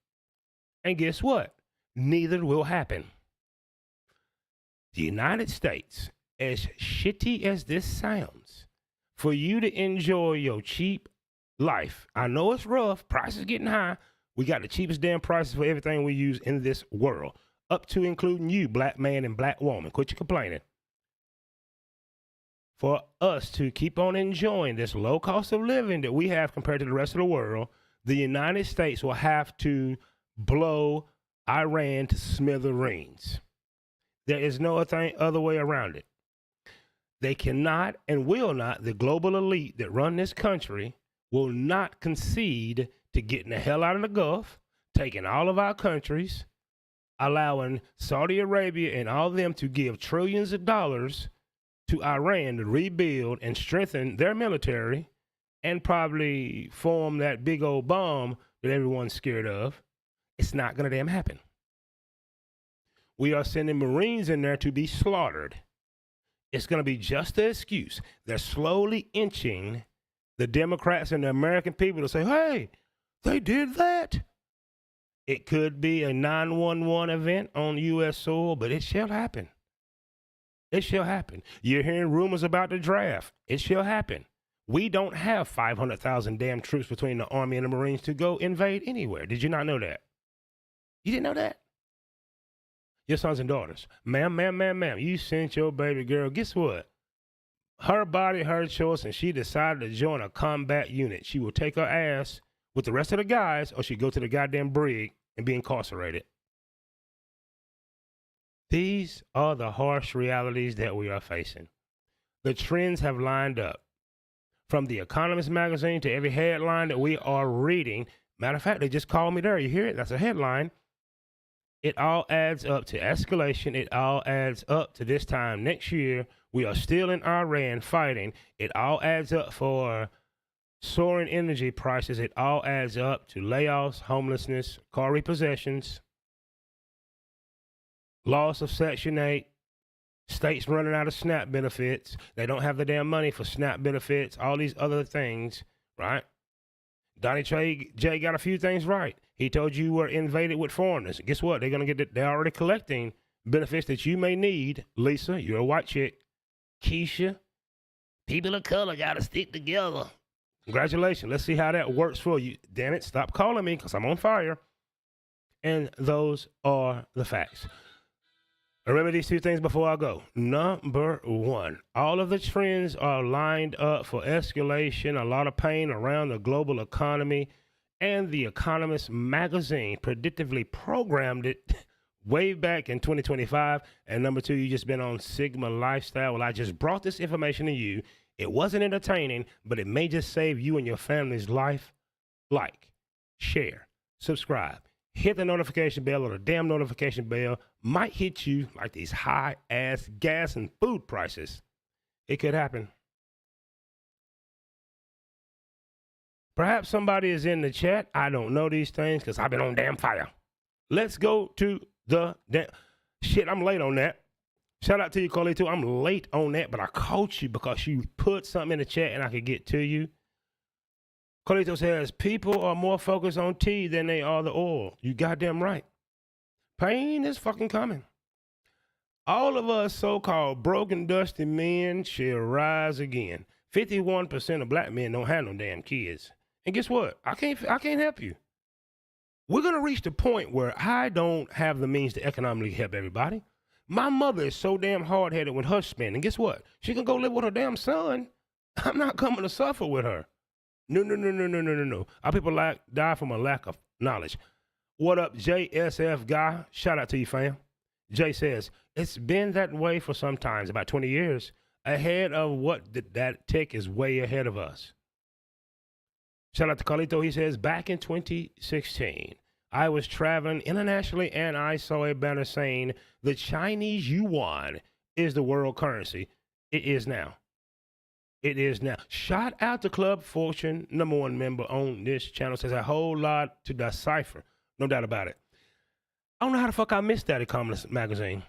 And guess what? Neither will happen. The United States, as shitty as this sounds, for you to enjoy your cheap life. I know it's rough. Prices getting high. We got the cheapest damn prices for everything we use in this world, up to including you, black man and black woman. Quit your complaining. For us to keep on enjoying this low cost of living that we have compared to the rest of the world, the United States will have to blow Iran to smithereens. There is no other way around it. They cannot and will not, the global elite that run this country will not concede to getting the hell out of the Gulf, taking all of our countries, allowing Saudi Arabia and all of them to give trillions of dollars to Iran to rebuild and strengthen their military and probably form that big old bomb that everyone's scared of. It's not going to damn happen. We are sending Marines in there to be slaughtered. It's going to be just an excuse. They're slowly inching the Democrats and the American people to say, hey, they did that. It could be a 911 event on U.S. soil, but it shall happen. It shall happen. You're hearing rumors about the draft. It shall happen. We don't have 500,000 damn troops between the Army and the Marines to go invade anywhere. Did you not know that? You didn't know that? Your sons and daughters. Ma'am, you sent your baby girl. Guess what? Her body, her choice, and she decided to join a combat unit. She will take her ass with the rest of the guys, or she go to the goddamn brig and be incarcerated. These are the harsh realities that we are facing. The trends have lined up. From the Economist magazine to every headline that we are reading. Matter of fact, they just called me there. You hear it? That's a headline. It all adds up to escalation. It all adds up to this time next year. We are still in Iran fighting. It all adds up for soaring energy prices. It all adds up to layoffs, homelessness, car repossessions, loss of Section 8, states running out of SNAP benefits. They don't have the damn money for SNAP benefits, all these other things, right? Donnie J got a few things right. He told you we're invaded with foreigners. Guess what? They're going to they're already collecting benefits that you may need. Lisa, you're a white chick. Keisha, people of color got to stick together. Congratulations. Let's see how that works for you. Damn it, stop calling me because I'm on fire. And those are the facts. Remember these two things before I go. Number one, all of the trends are lined up for escalation, a lot of pain around the global economy, and the Economist magazine predictively programmed it way back in 2025. And number two, you just been on Sigma Lifestyle. Well, I just brought this information to you. It wasn't entertaining, but it may just save you and your family's life. Like, share, subscribe. Hit the notification bell, or the damn notification bell might hit you like these high-ass gas and food prices. It could happen. Perhaps somebody is in the chat. I don't know these things because I've been on damn fire. Let's go to the damn... Shit, I'm late on that. Shout out to you, Carlito. I'm late on that, but I caught you because you put something in the chat and I could get to you. Carlito says, people are more focused on tea than they are the oil. You goddamn right. Pain is fucking coming. All of us so-called broken, dusty men shall rise again. 51% of black men don't have no damn kids. And guess what? I can't help you. We're going to reach the point where I don't have the means to economically help everybody. My mother is so damn hard-headed with her spending. Guess what? She can go live with her damn son. I'm not coming to suffer with her. No. Our people die from a lack of knowledge. What up, JSF guy? Shout out to you, fam. Jay says, it's been that way for some times, about 20 years. Ahead of what that tech is way ahead of us. Shout out to Carlito. He says, back in 2016, I was traveling internationally and I saw a banner saying the Chinese yuan is the world currency. It is now. It is now. Shout out to Club Fortune, #1 member on this channel. Says a whole lot to decipher. No doubt about it. I don't know how the fuck I missed that Economist magazine.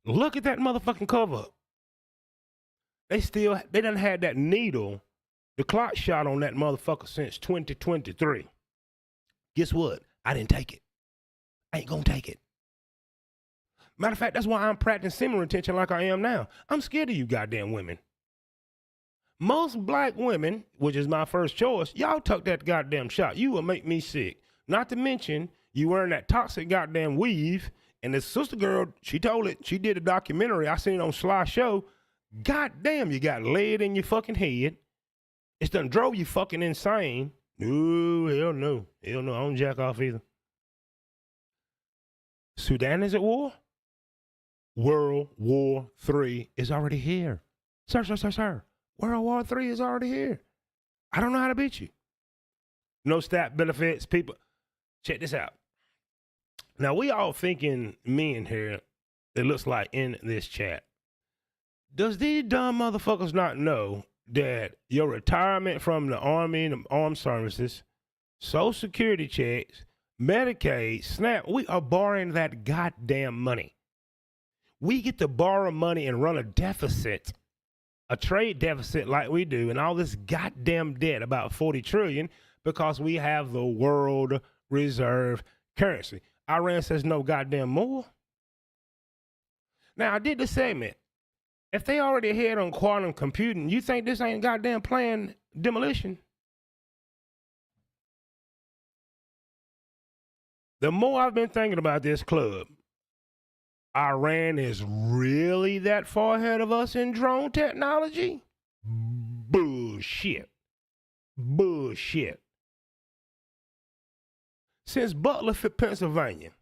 Look at that motherfucking cover. They done had that needle, the clock shot on that motherfucker since 2023. Guess what? I didn't take it. I ain't gonna take it. Matter of fact, that's why I'm practicing semen retention like I am now. I'm scared of you goddamn women. Most black women, which is my first choice, y'all tuck that goddamn shot. You will make me sick. Not to mention, you wearing that toxic goddamn weave. And this sister girl, she told it. She did a documentary. I seen it on Sly Show. Goddamn, you got lead in your fucking head. It's done drove you fucking insane. No, hell no. Hell no, I don't jack off either. Sudan is at war? World War III is already here. Sir. World War III is already here. I don't know how to beat you. No SNAP benefits, people. Check this out. Now, we all thinking men here, it looks like in this chat. Does these dumb motherfuckers not know that your retirement from the Army and the armed services, Social Security checks, Medicaid, SNAP, we are borrowing that goddamn money. We get to borrow money and run a deficit, a trade deficit like we do, and all this goddamn debt, about 40 trillion, because we have the world reserve currency. Iran says no goddamn more. Now, I did the segment. If they already ahead on quantum computing, you think this ain't goddamn planned demolition? The more I've been thinking about this club, Iran is really that far ahead of us in drone technology? Bullshit. Bullshit. Since Butler, Pennsylvania,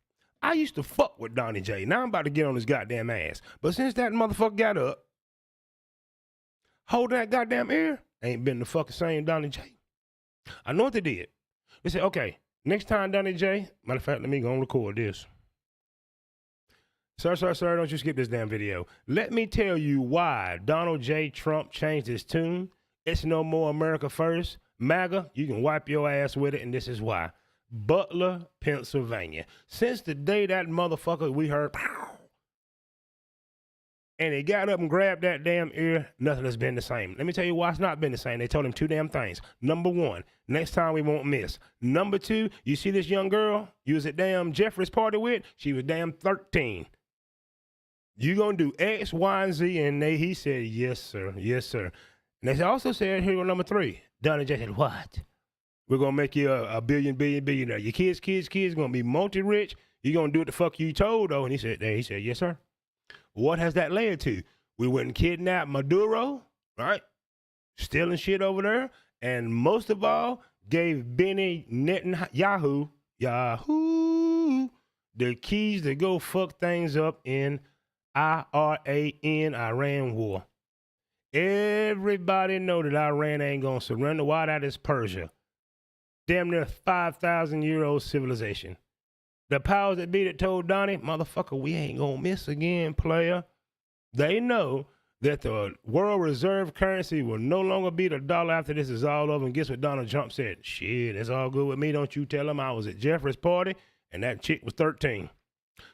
I used to fuck with Donnie J. Now I'm about to get on his goddamn ass. But since that motherfucker got up, holding that goddamn ear, ain't been the fucking same Donnie J. I know what they did. They said, okay, next time Donnie J, matter of fact, let me go and record this. Sir, don't you skip this damn video. Let me tell you why Donald J. Trump changed his tune. It's no more America first. MAGA, you can wipe your ass with it, and this is why. Butler, Pennsylvania. Since the day that motherfucker we heard, pow, and he got up and grabbed that damn ear, nothing has been the same. Let me tell you why it's not been the same. They told him two damn things. Number one, next time we won't miss. Number two, you see this young girl you was at damn Jeffrey's party with? She was damn 13. You gonna do X, Y, and Z? And he said, yes, sir. Yes, sir. And they also said, here go number three. Donnie J said, what? We're gonna make you a billionaire. Your kids gonna be multi-rich. You gonna do what the fuck you told, though. And he said, yes, sir. What has that led to? We went and kidnapped Maduro, right? Stealing shit over there. And most of all, gave Benny Netanyahu, the keys to go fuck things up in Iran war. Everybody know that Iran ain't gonna surrender. Why? That is Persia. Damn near 5,000-year-old civilization. The powers that be that told Donnie, motherfucker, we ain't gonna miss again, player. They know that the world reserve currency will no longer be the dollar after this is all over. And guess what Donald Trump said? Shit, it's all good with me. Don't you tell him I was at Jeffrey's party and that chick was 13.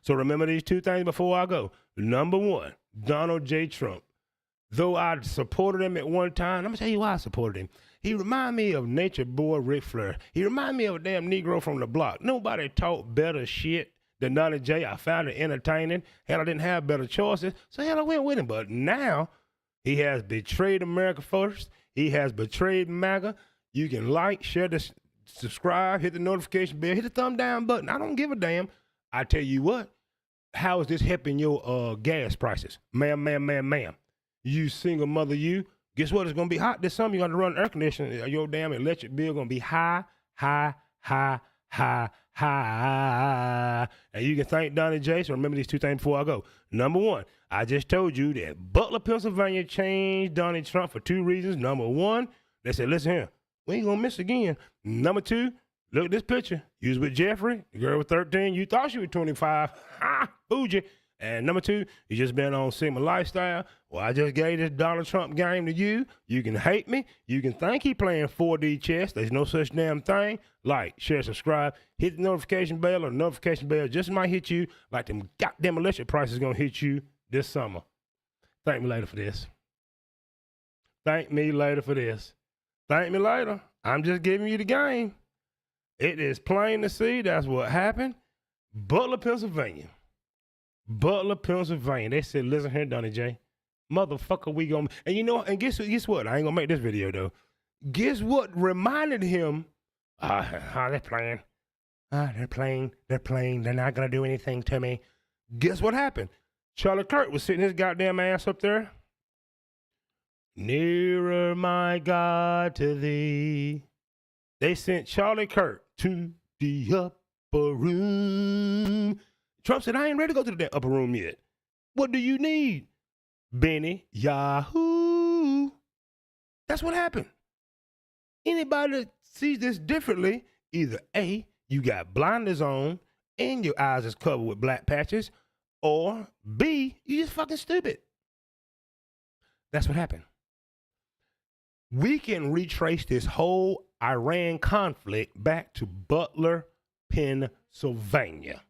So remember these two things before I go. Number one, Donald J. Trump. Though I supported him at one time, I'm going to tell you why I supported him. He reminded me of Nature Boy Ric Flair. He reminded me of a damn Negro from the block. Nobody taught better shit than Donnie J. I found it entertaining. Hell, I didn't have better choices, so hell, I went with him. But now, he has betrayed America first. He has betrayed MAGA. You can like, share, subscribe, hit the notification bell, hit the thumb down button. I don't give a damn. I tell you what, how is this helping your gas prices? Ma'am. You single mother, you. Guess what? It's going to be hot this summer. You're going to run air conditioning. Your damn electric bill going to be high. And you can thank Donnie J. So remember these two things before I go. Number one, I just told you that Butler, Pennsylvania changed Donald Trump for two reasons. Number one, they said, listen here, we ain't going to miss again. Number two, look at this picture. You was with Jeffrey. The girl was 13. You thought she was 25. Ha! Fooled you. And number two, you just been on Sigma Lifestyle. Well, I just gave this Donald Trump game to you. You can hate me. You can think he playing 4D chess. There's no such damn thing. Like, share, subscribe, hit the notification bell, or the notification bell just might hit you like them goddamn electric prices gonna hit you this summer. Thank me later for this. Thank me later for this. Thank me later. I'm just giving you the game. It is plain to see that's what happened. Butler, Pennsylvania. They said, listen here, Donnie J. Motherfucker, we gonna... And you know, and guess what? I ain't gonna make this video, though. Guess what reminded him? They're playing. They're playing. They're not gonna do anything to me. Guess what happened? Charlie Kirk was sitting his goddamn ass up there. Nearer, my God, to thee. They sent Charlie Kirk to the upper room. Trump said, I ain't ready to go to the upper room yet. What do you need? Benny Yahoo. That's what happened. Anybody that sees this differently, either A, you got blinders on and your eyes is covered with black patches, or B, you just fucking stupid. That's what happened. We can retrace this whole Iran conflict back to Butler, Pennsylvania.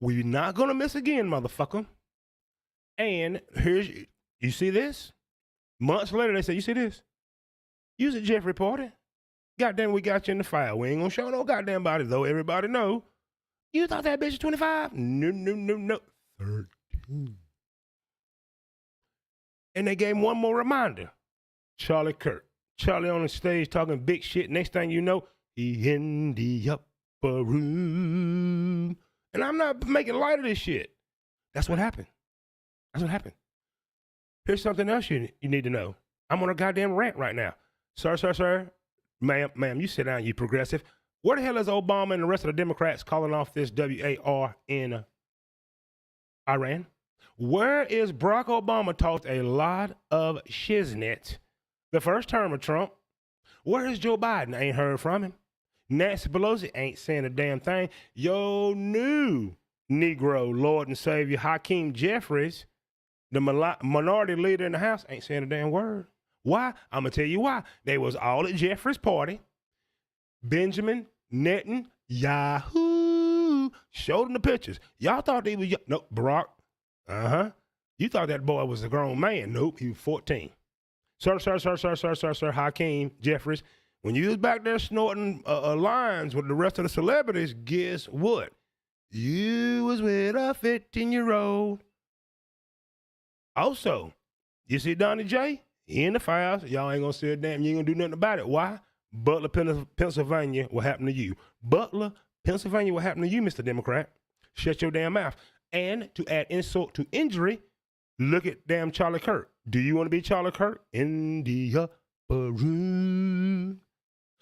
We're not going to miss again, motherfucker. And you see this? Months later, they say, you see this? You was at Jeffrey party. Goddamn, we got you in the file. We ain't going to show no goddamn body, though. Everybody know. You thought that bitch was 25? No. 13. And they gave him one more reminder. Charlie Kirk. Charlie on the stage talking big shit. Next thing you know, he in the upper room. And I'm not making light of this shit. That's what happened. That's what happened. Here's something else you need to know. I'm on a goddamn rant right now. Sir. Ma'am, you sit down, you progressive. Where the hell is Obama and the rest of the Democrats calling off this WAR in Iran? Where is Barack Obama talked a lot of shiznit the first term of Trump? Where is Joe Biden? I ain't heard from him. Nancy Pelosi ain't saying a damn thing. Yo, new Negro Lord and Savior Hakeem Jeffries, the minority leader in the House, ain't saying a damn word. Why? I'm going to tell you why. They was all at Jeffries' party. Benjamin Netanyahu showed them the pictures. Y'all thought they was, nope, Barack. You thought that boy was a grown man. Nope, he was 14. Sir, Hakeem Jeffries, when you was back there snorting lines with the rest of the celebrities, guess what? You was with a 15-year-old. Also, you see Donnie J? He in the files. Y'all ain't gonna say a damn. You ain't gonna do nothing about it. Why? Butler, Pennsylvania, what happened to you? Butler, Pennsylvania, what happened to you, Mr. Democrat? Shut your damn mouth. And to add insult to injury, look at damn Charlie Kirk. Do you want to be Charlie Kirk? In the upper room.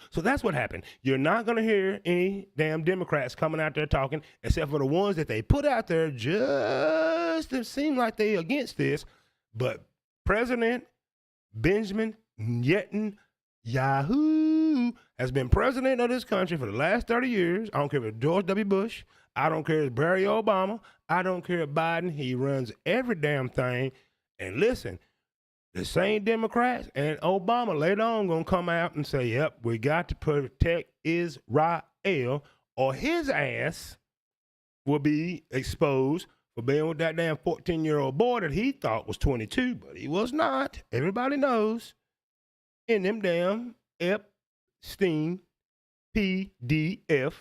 So that's what happened. You're not going to hear any damn Democrats coming out there talking, except for the ones that they put out there just to seem like they against this. But President Benjamin Netanyahu has been president of this country for the last 30 years. I don't care if it's George W. Bush. I don't care if it's Barack Obama. I don't care if Biden. He runs every damn thing. And listen, the same Democrats and Obama later on going to come out and say, yep, we got to protect Israel, or his ass will be exposed for being with that damn 14-year-old boy that he thought was 22, but he was not. Everybody knows. In them damn Epstein PDF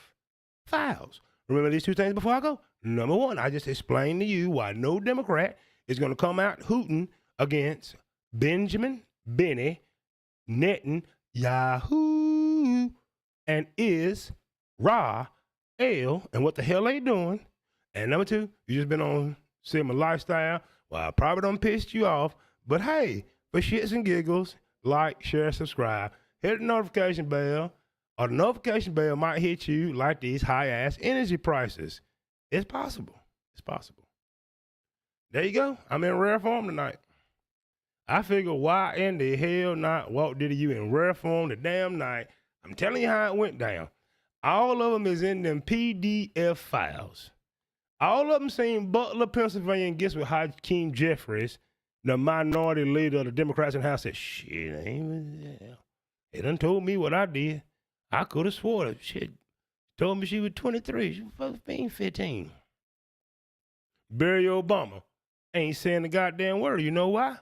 files. Remember these two things before I go? Number one, I just explained to you why no Democrat is going to come out hooting against Benjamin Benny Netanyahu and Israel and what the hell they doing. And number two, you just been on Sigma Lifestyle. Well, I probably done pissed you off, but hey, for shits and giggles, like, share, subscribe, hit the notification bell, or the notification bell might hit you like these high-ass energy prices. It's possible. It's possible. There you go. I'm in rare form tonight. I figure why in the hell not Walt Diddy you in rare form the damn night. I'm telling you how it went down. All of them is in them PDF files. All of them saying Butler, Pennsylvania, and guess what, Hakeem Jeffries, the minority leader of the Democrats in the House, said, shit, they done told me what I did. I could have swore it. Shit, told me she was 23. She was supposed to be 15. Barry Obama ain't saying the goddamn word. You know why?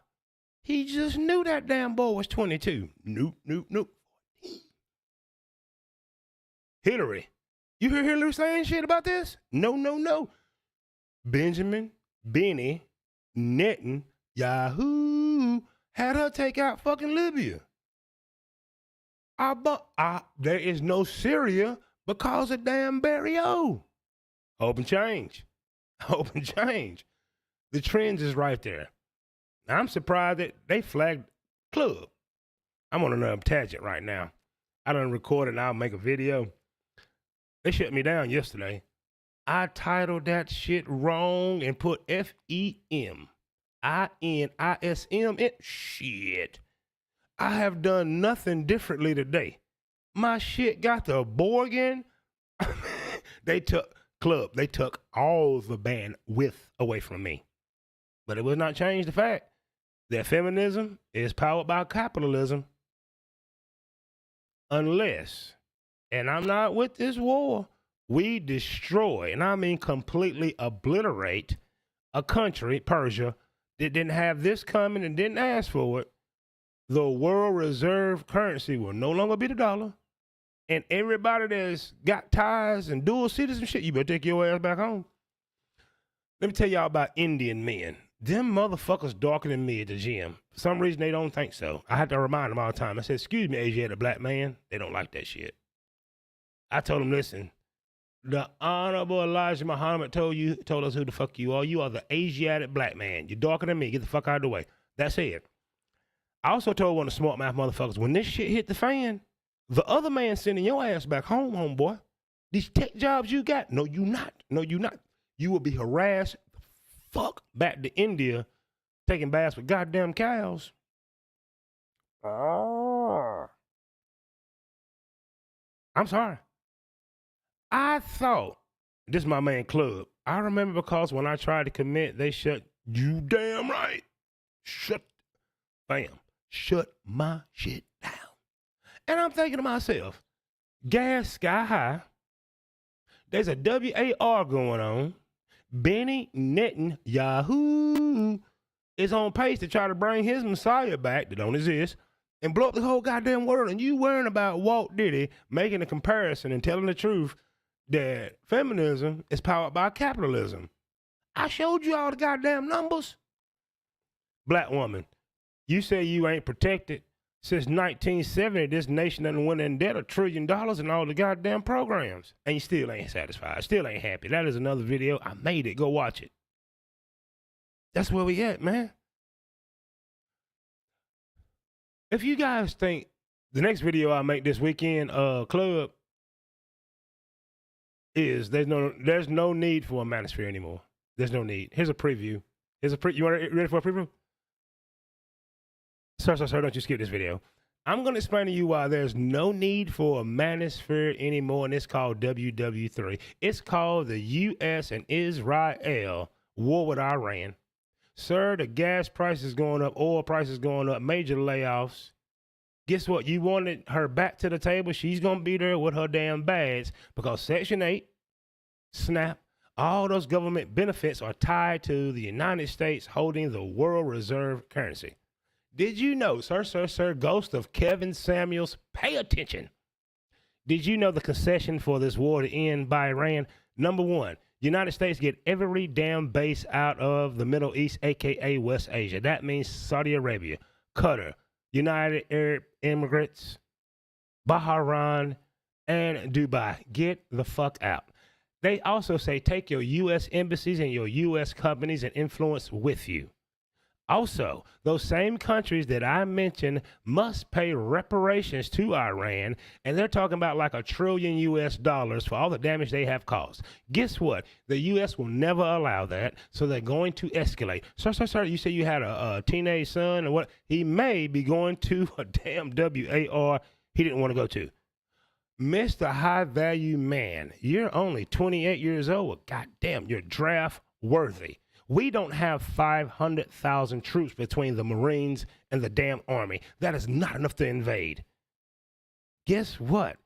He just knew that damn boy was 22. Nope. Hillary. You hear Hillary saying shit about this? No. Benjamin Benny Netanyahu had her take out fucking Libya. There is no Syria because of damn Barry O. Hope and change. The trends is right there. Now, I'm surprised that they flagged Club. I'm on another tangent right now. I done recorded and I'll make a video. They shut me down yesterday. I titled that shit wrong and put FEMINISM in. Shit. I have done nothing differently today. My shit got the Borgen. They took all the bandwidth away from me. But it would not change the fact that feminism is powered by capitalism unless, and I'm not with this war, we destroy, and I mean completely obliterate, a country, Persia, that didn't have this coming and didn't ask for it. The world reserve currency will no longer be the dollar. And everybody that's got ties and dual citizenship, you better take your ass back home. Let me tell y'all about Indian men. Them motherfuckers darker than me at the gym. For some reason, they don't think so. I have to remind them all the time. I said, excuse me, Asiatic black man. They don't like that shit. I told them, listen, The Honorable Elijah Muhammad told us who the fuck you are. You are the Asiatic black man. You're darker than me. Get the fuck out of the way. That's it. I also told one of the smart mouth motherfuckers, when this shit hit the fan, the other man sending your ass back home, homeboy. These tech jobs you got, no, you not. No, you not. You will be harassed the fuck back to India taking baths with goddamn cows. Oh. I'm sorry. I thought, this is my man Club. I remember because when I tried to commit, they shut you damn right. Shut my shit down. And I'm thinking to myself, gas sky high. There's a WAR going on. Benny Netanyahu is on pace to try to bring his Messiah back that don't exist and blow up the whole goddamn world. And you worrying about Walt Diddy making a comparison and telling the truth that feminism is powered by capitalism. I showed you all the goddamn numbers. Black woman, you say you ain't protected. Since 1970, this nation done went in debt $1 trillion in all the goddamn programs. And you still ain't satisfied. Still ain't happy. That is another video. I made it. Go watch it. That's where we at, man. If you guys think the next video I make this weekend, Club, is there's no need for a manosphere anymore. There's no need. Here's a preview. You ready for a preview? Sir, don't you skip this video. I'm going to explain to you why there's no need for a manosphere anymore, and it's called WW3. It's called the U.S. and Israel war with Iran. Sir, the gas price is going up, oil price is going up, major layoffs. Guess what? You wanted her back to the table. She's going to be there with her damn badge because Section 8, SNAP, all those government benefits are tied to the United States holding the world reserve currency. Did you know, sir, ghost of Kevin Samuels, pay attention. Did you know the concession for this war to end by Iran? Number one, United States get every damn base out of the Middle East, a.k.a. West Asia. That means Saudi Arabia, Qatar, United Arab Emirates, Bahrain, and Dubai. Get the fuck out. They also say take your U.S. embassies and your U.S. companies and influence with you. Also, those same countries that I mentioned must pay reparations to Iran, and they're talking about like $1 trillion US for all the damage they have caused. Guess what? The U.S. will never allow that, so they're going to escalate. Sir, you say you had a teenage son, or what? He may be going to a damn WAR he didn't want to go to. Mr. High Value Man, you're only 28 years old. Well, goddamn, you're draft worthy. We don't have 500,000 troops between the Marines and the damn Army. That is not enough to invade. Guess what?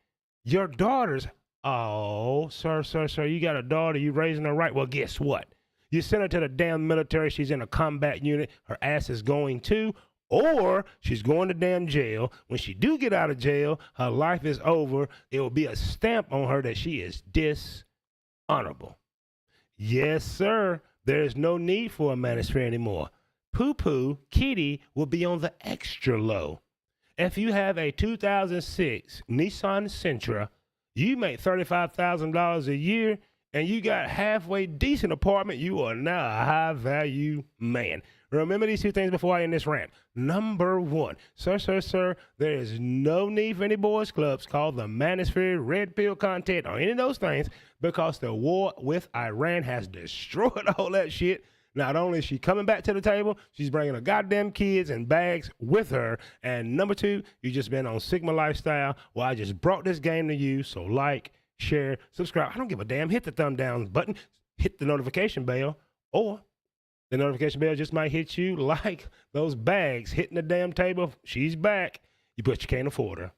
Your daughters, oh, sir, you got a daughter, you raising her right. Well, guess what? You send her to the damn military, she's in a combat unit, her ass is going to, or she's going to damn jail. When she do get out of jail, her life is over. It will be a stamp on her that she is dishonorable. Yes, sir. There is no need for a manosphere anymore. Poo-poo, kitty will be on the extra low. If you have a 2006 Nissan Sentra, you make $35,000 a year, and you got halfway decent apartment, you are now a high-value man. Remember these two things before I end this rant. Number one, sir, there is no need for any boys clubs called the Manosphere, Red Pill content, or any of those things because the war with Iran has destroyed all that shit. Not only is she coming back to the table, she's bringing her goddamn kids and bags with her. And number two, you just been on Sigma Lifestyle. Well, I just brought this game to you, so like, share, subscribe. I don't give a damn. Hit the thumb down button, hit the notification bell, or the notification bell just might hit you like those bags hitting the damn table. She's back. You bet you can't afford her.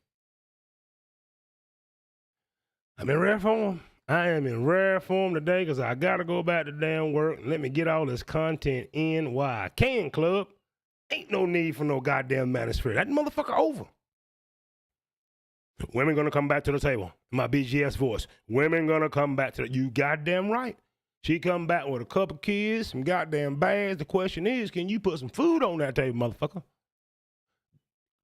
I'm in rare form. I am in rare form today because I got to go back to damn work and let me get all this content in while I can, Club. Ain't no need for no goddamn manosphere. That motherfucker over. Women gonna come back to the table. In my BGS voice. Women gonna come back to the... You goddamn right. She come back with a couple kids, some goddamn bags. The question is, can you put some food on that table, motherfucker?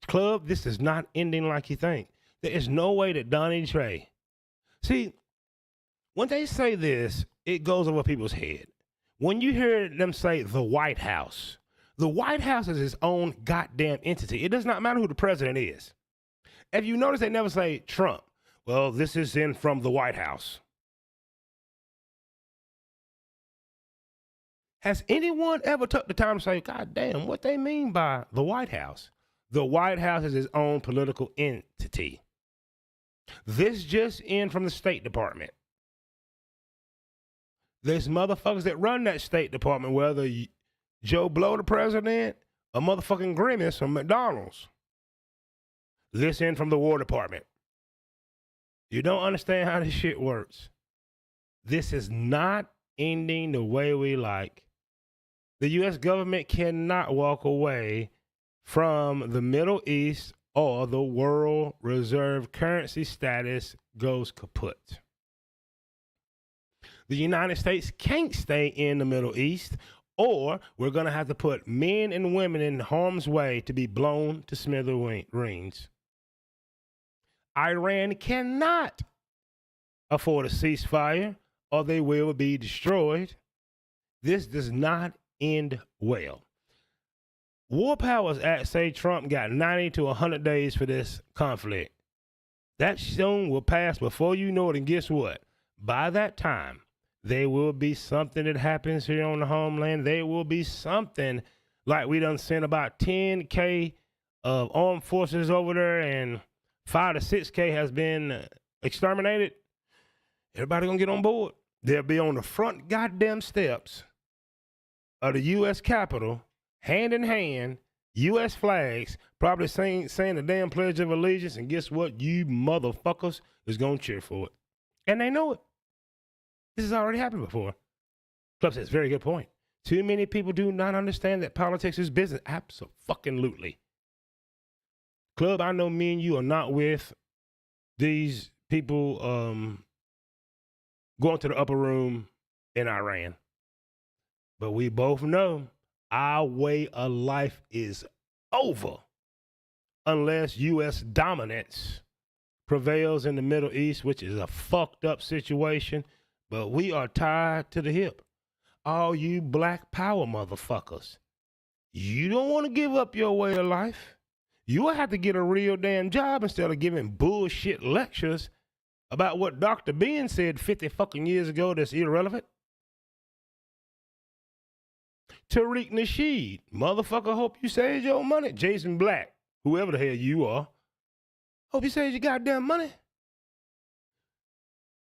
Club, this is not ending like you think. There is no way that Donnie Trey... See, When they say this, it goes over people's head. When you hear them say the White House is its own goddamn entity. It does not matter who the president is. If you notice, they never say Trump. Well, this is in from the White House. Has anyone ever took the time to say, God damn, what they mean by the White House? The White House is its own political entity. This just in from the State Department. There's motherfuckers that run that State Department, whether Joe Blow the president or motherfucking Grimace from McDonald's. This in from the War Department. You don't understand how this shit works. This is not ending the way we like. The U.S. government cannot walk away from the Middle East or the world reserve currency status goes kaput. The United States can't stay in the Middle East, or we're going to have to put men and women in harm's way to be blown to smithereens. Iran cannot afford a ceasefire, or they will be destroyed. This does not end well. War powers say Trump got 90 to 100 days for this conflict. That soon will pass before you know it, and guess what? By that time, there will be something that happens here on the homeland. There will be something like we done sent about 10K of armed forces over there, and 5 to 6K has been exterminated. Everybody gonna get on board. They'll be on the front goddamn steps of the U.S. Capitol, hand in hand, U.S. flags, probably saying the damn Pledge of Allegiance, and guess what? You motherfuckers is gonna cheer for it. And they know it. This has already happened before. Club says, very good point. Too many people do not understand that politics is business. Abso-fucking-lutely. Club, I know me and you are not with these people going to the upper room in Iran. But we both know our way of life is over unless U.S. dominance prevails in the Middle East, which is a fucked up situation. But we are tied to the hip. All you black power motherfuckers. You don't want to give up your way of life. You will have to get a real damn job instead of giving bullshit lectures about what Dr. Ben said 50 fucking years ago that's irrelevant. Tariq Nasheed, motherfucker, hope you saved your money. Jason Black, whoever the hell you are, hope you saved your goddamn money.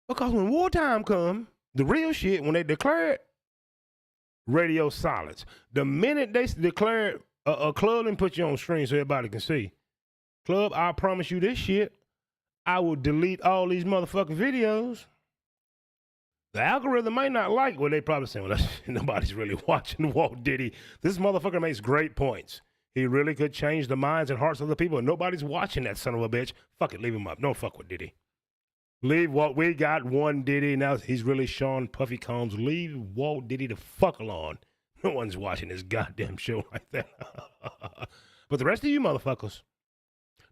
Because when wartime come, the real shit, when they declared radio silence, the minute they declared a club and put you on screen so everybody can see, club, I promise you this shit, I will delete all these motherfucking videos. The algorithm might not like what they probably saying. Well, nobody's really watching Walt Diddy. This motherfucker makes great points. He really could change the minds and hearts of the people, and nobody's watching that son of a bitch. Fuck it, leave him up. Don't fuck with Diddy. Leave Walt. We got one Diddy. Now he's really Sean Puffy Combs. Leave Walt Diddy the fuck alone. No one's watching this goddamn show like that. But the rest of you motherfuckers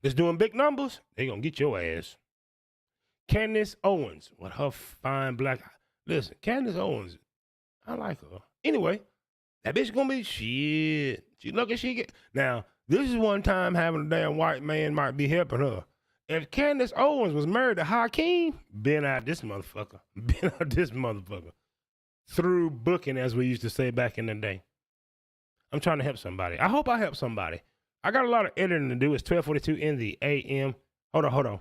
that's doing big numbers, they gonna get your ass. Candace Owens, with her fine black. Listen, Candace Owens, I like her. Anyway, that bitch gonna be shit. She lucky she get. Now, this is one time having a damn white man might be helping her. If Candace Owens was married to Hakeem, been out this motherfucker. Been out this motherfucker. Through booking, as we used to say back in the day. I'm trying to help somebody. I hope I help somebody. I got a lot of editing to do. It's 12:42 in the a.m. Hold on.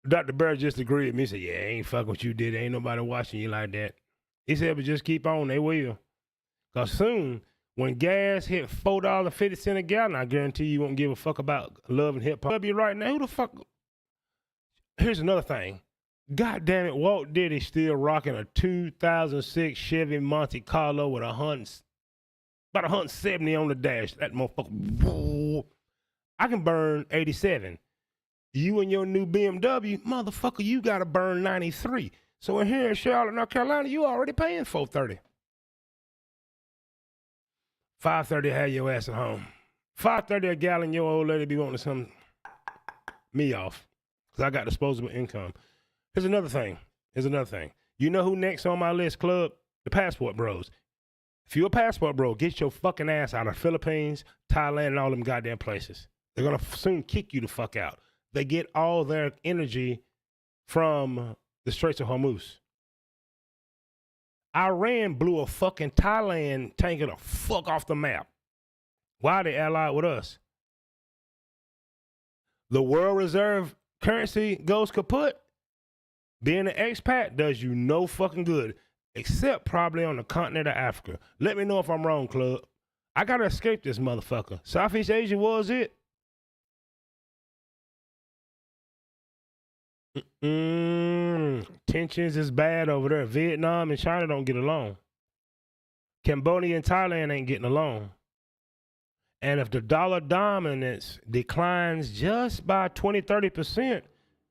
Dr. Bear just agreed with me. He said, yeah, ain't fuck what you did. Ain't nobody watching you like that. He said, but just keep on. They will. Because soon, when gas hit $4.50 a gallon, I guarantee you won't give a fuck about love and hip hop. Right now, who the fuck? Here's another thing. God damn it, Walt Diddy still rocking a 2006 Chevy Monte Carlo with about 170 on the dash. That motherfucker. I can burn 87. You and your new BMW, motherfucker, you got to burn 93. So in here in Charlotte, North Carolina, you already paying $4.30. $5.30 have your ass at home. $5.30 a gallon, your old lady be wanting some me off. because I got disposable income. Here's another thing. You know who next on my list, Club? The Passport Bros. If you're a Passport Bro, get your fucking ass out of the Philippines, Thailand, and all them goddamn places. They're going to soon kick you the fuck out. They get all their energy from the Straits of Hormuz. Iran blew a fucking Thailand tanker the fuck off the map. Why are they allied with us? The world reserve currency goes kaput. Being an expat does you no fucking good, except probably on the continent of Africa. Let me know if I'm wrong, Club. I gotta escape this motherfucker. Southeast Asia was it? Tensions is bad over there. Vietnam and China don't get along. Cambodia and Thailand ain't getting along. And if the dollar dominance declines just by 20-30%,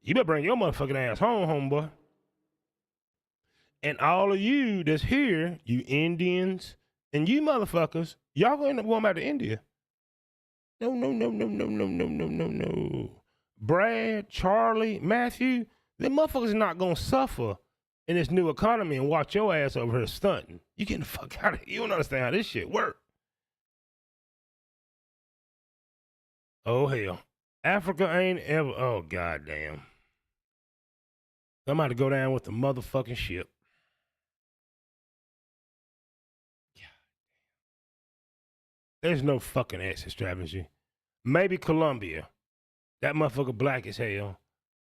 you better bring your motherfucking ass home, homeboy. And all of you that's here, you Indians and you motherfuckers, y'all gonna end up going back to India. No. Brad, Charlie, Matthew, them motherfuckers not gonna suffer in this new economy and watch your ass over here stunting. You getting the fuck out of here. You don't understand how this shit work. Oh, hell. Africa ain't ever, oh, goddamn. I'm about to go down with the motherfucking ship. There's no fucking exit strategy. Maybe Colombia. That motherfucker black as hell.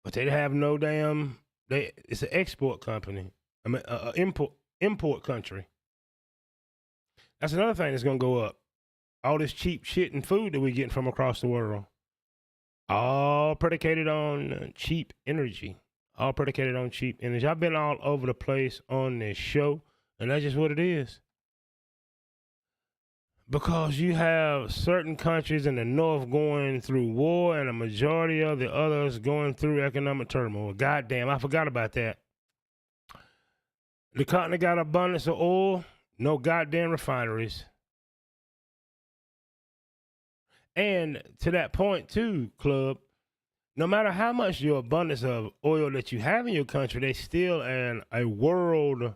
But they have no damn, it's an export company. I mean, import country. That's another thing that's going to go up. All this cheap shit and food that we're getting from across the world. All predicated on cheap energy. I've been all over the place on this show, and that's just what it is. Because you have certain countries in the north going through war and a majority of the others going through economic turmoil. Goddamn, I forgot about that. The continent got abundance of oil, no goddamn refineries. And to that point too, Club, no matter how much your abundance of oil that you have in your country, they still in a world,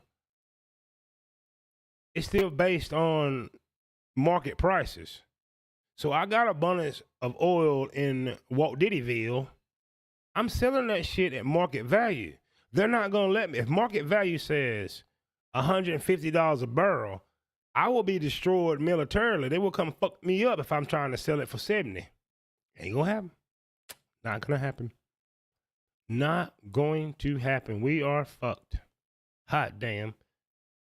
it's still based on market prices. So I got abundance of oil in Walt Diddyville. I'm selling that shit at market value. They're not going to let me. If market value says $150 a barrel, I will be destroyed militarily. They will come fuck me up if I'm trying to sell it for 70. Ain't going to happen. Not going to happen. Not going to happen. We are fucked. Hot damn.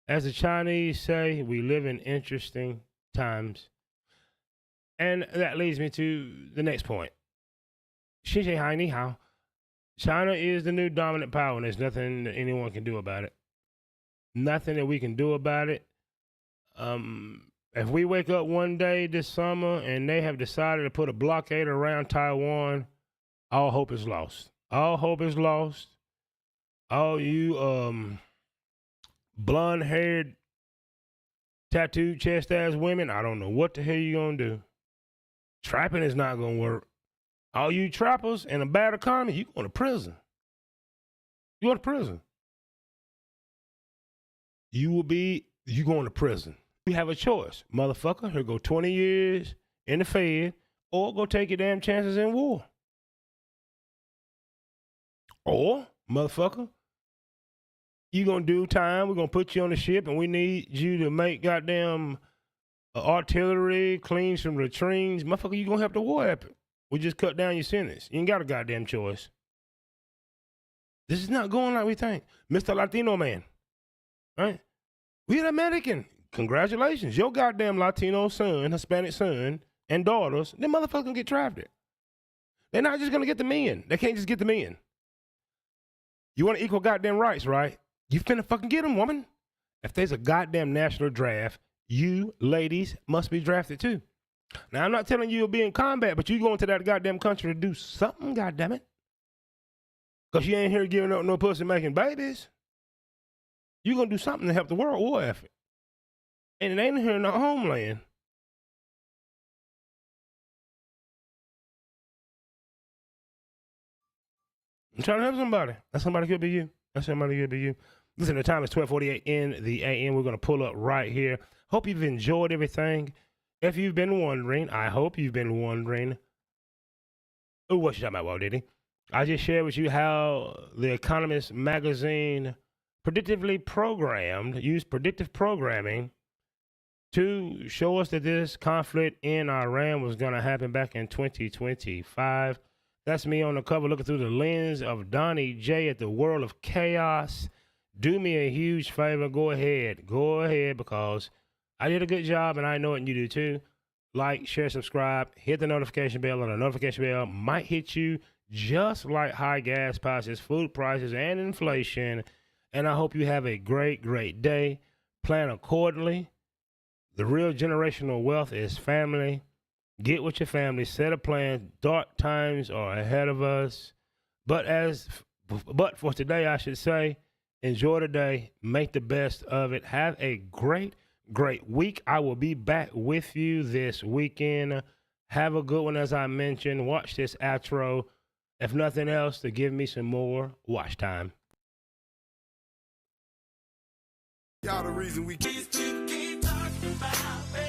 As the Chinese say, we live in interesting times. And that leads me to the next point. Xi Jinping, ni hao. China is the new dominant power, and there's nothing that anyone can do about it. Nothing that we can do about it. If we wake up one day this summer and they have decided to put a blockade around Taiwan, all hope is lost. All hope is lost. All you blonde-haired, tattooed chest-ass women, I don't know what the hell you gonna do. Trapping is not gonna work. All you trappers in a bad economy, you going to prison. You going to prison. You going to prison. You have a choice. Motherfucker, here go 20 years in the Fed, or go take your damn chances in war. Or, motherfucker, you going to do time, we're going to put you on the ship, and we need you to make goddamn artillery, clean some latrines. Motherfucker, you going to have the war effort. We just cut down your sentence. You ain't got a goddamn choice. This is not going like we think. Mr. Latino man, right? We're an American. Congratulations. Your goddamn Latino son, Hispanic son, and daughters, them motherfuckers gonna get drafted. They're not just gonna get the men. They can't just get the men. You want equal goddamn rights, right? You finna fucking get them, woman. If there's a goddamn national draft, you ladies must be drafted too. Now, I'm not telling you you'll be in combat, but you going to that goddamn country to do something, goddammit. Because you ain't here giving up no pussy making babies. You going to do something to help the world war effort. And it ain't here in our homeland. I'm trying to help somebody. That somebody could be you. That somebody could be you. Listen, the time is 12:48 in the AM. We're going to pull up right here. Hope you've enjoyed everything. If you've been wondering, I hope you've been wondering, oh, what you talking about, Walt Diddy? I just shared with you how the Economist magazine used predictive programming to show us that this conflict in Iran was going to happen back in 2025. That's me on the cover looking through the lens of Donnie J at the world of chaos. Do me a huge favor. Go ahead, because I did a good job and I know it and you do too. Like, share, subscribe, hit the notification bell, and the notification bell might hit you just like high gas prices, food prices, and inflation. And I hope you have a great, great day. Plan accordingly. The real generational wealth is family. Get with your family. Set a plan. Dark times are ahead of us. But for today, I should say, enjoy the day. Make the best of it. Have a great, great week. I will be back with you this weekend. Have a good one, as I mentioned. Watch this outro. If nothing else, to give me some more watch time. Y'all the reason we keep talking about it.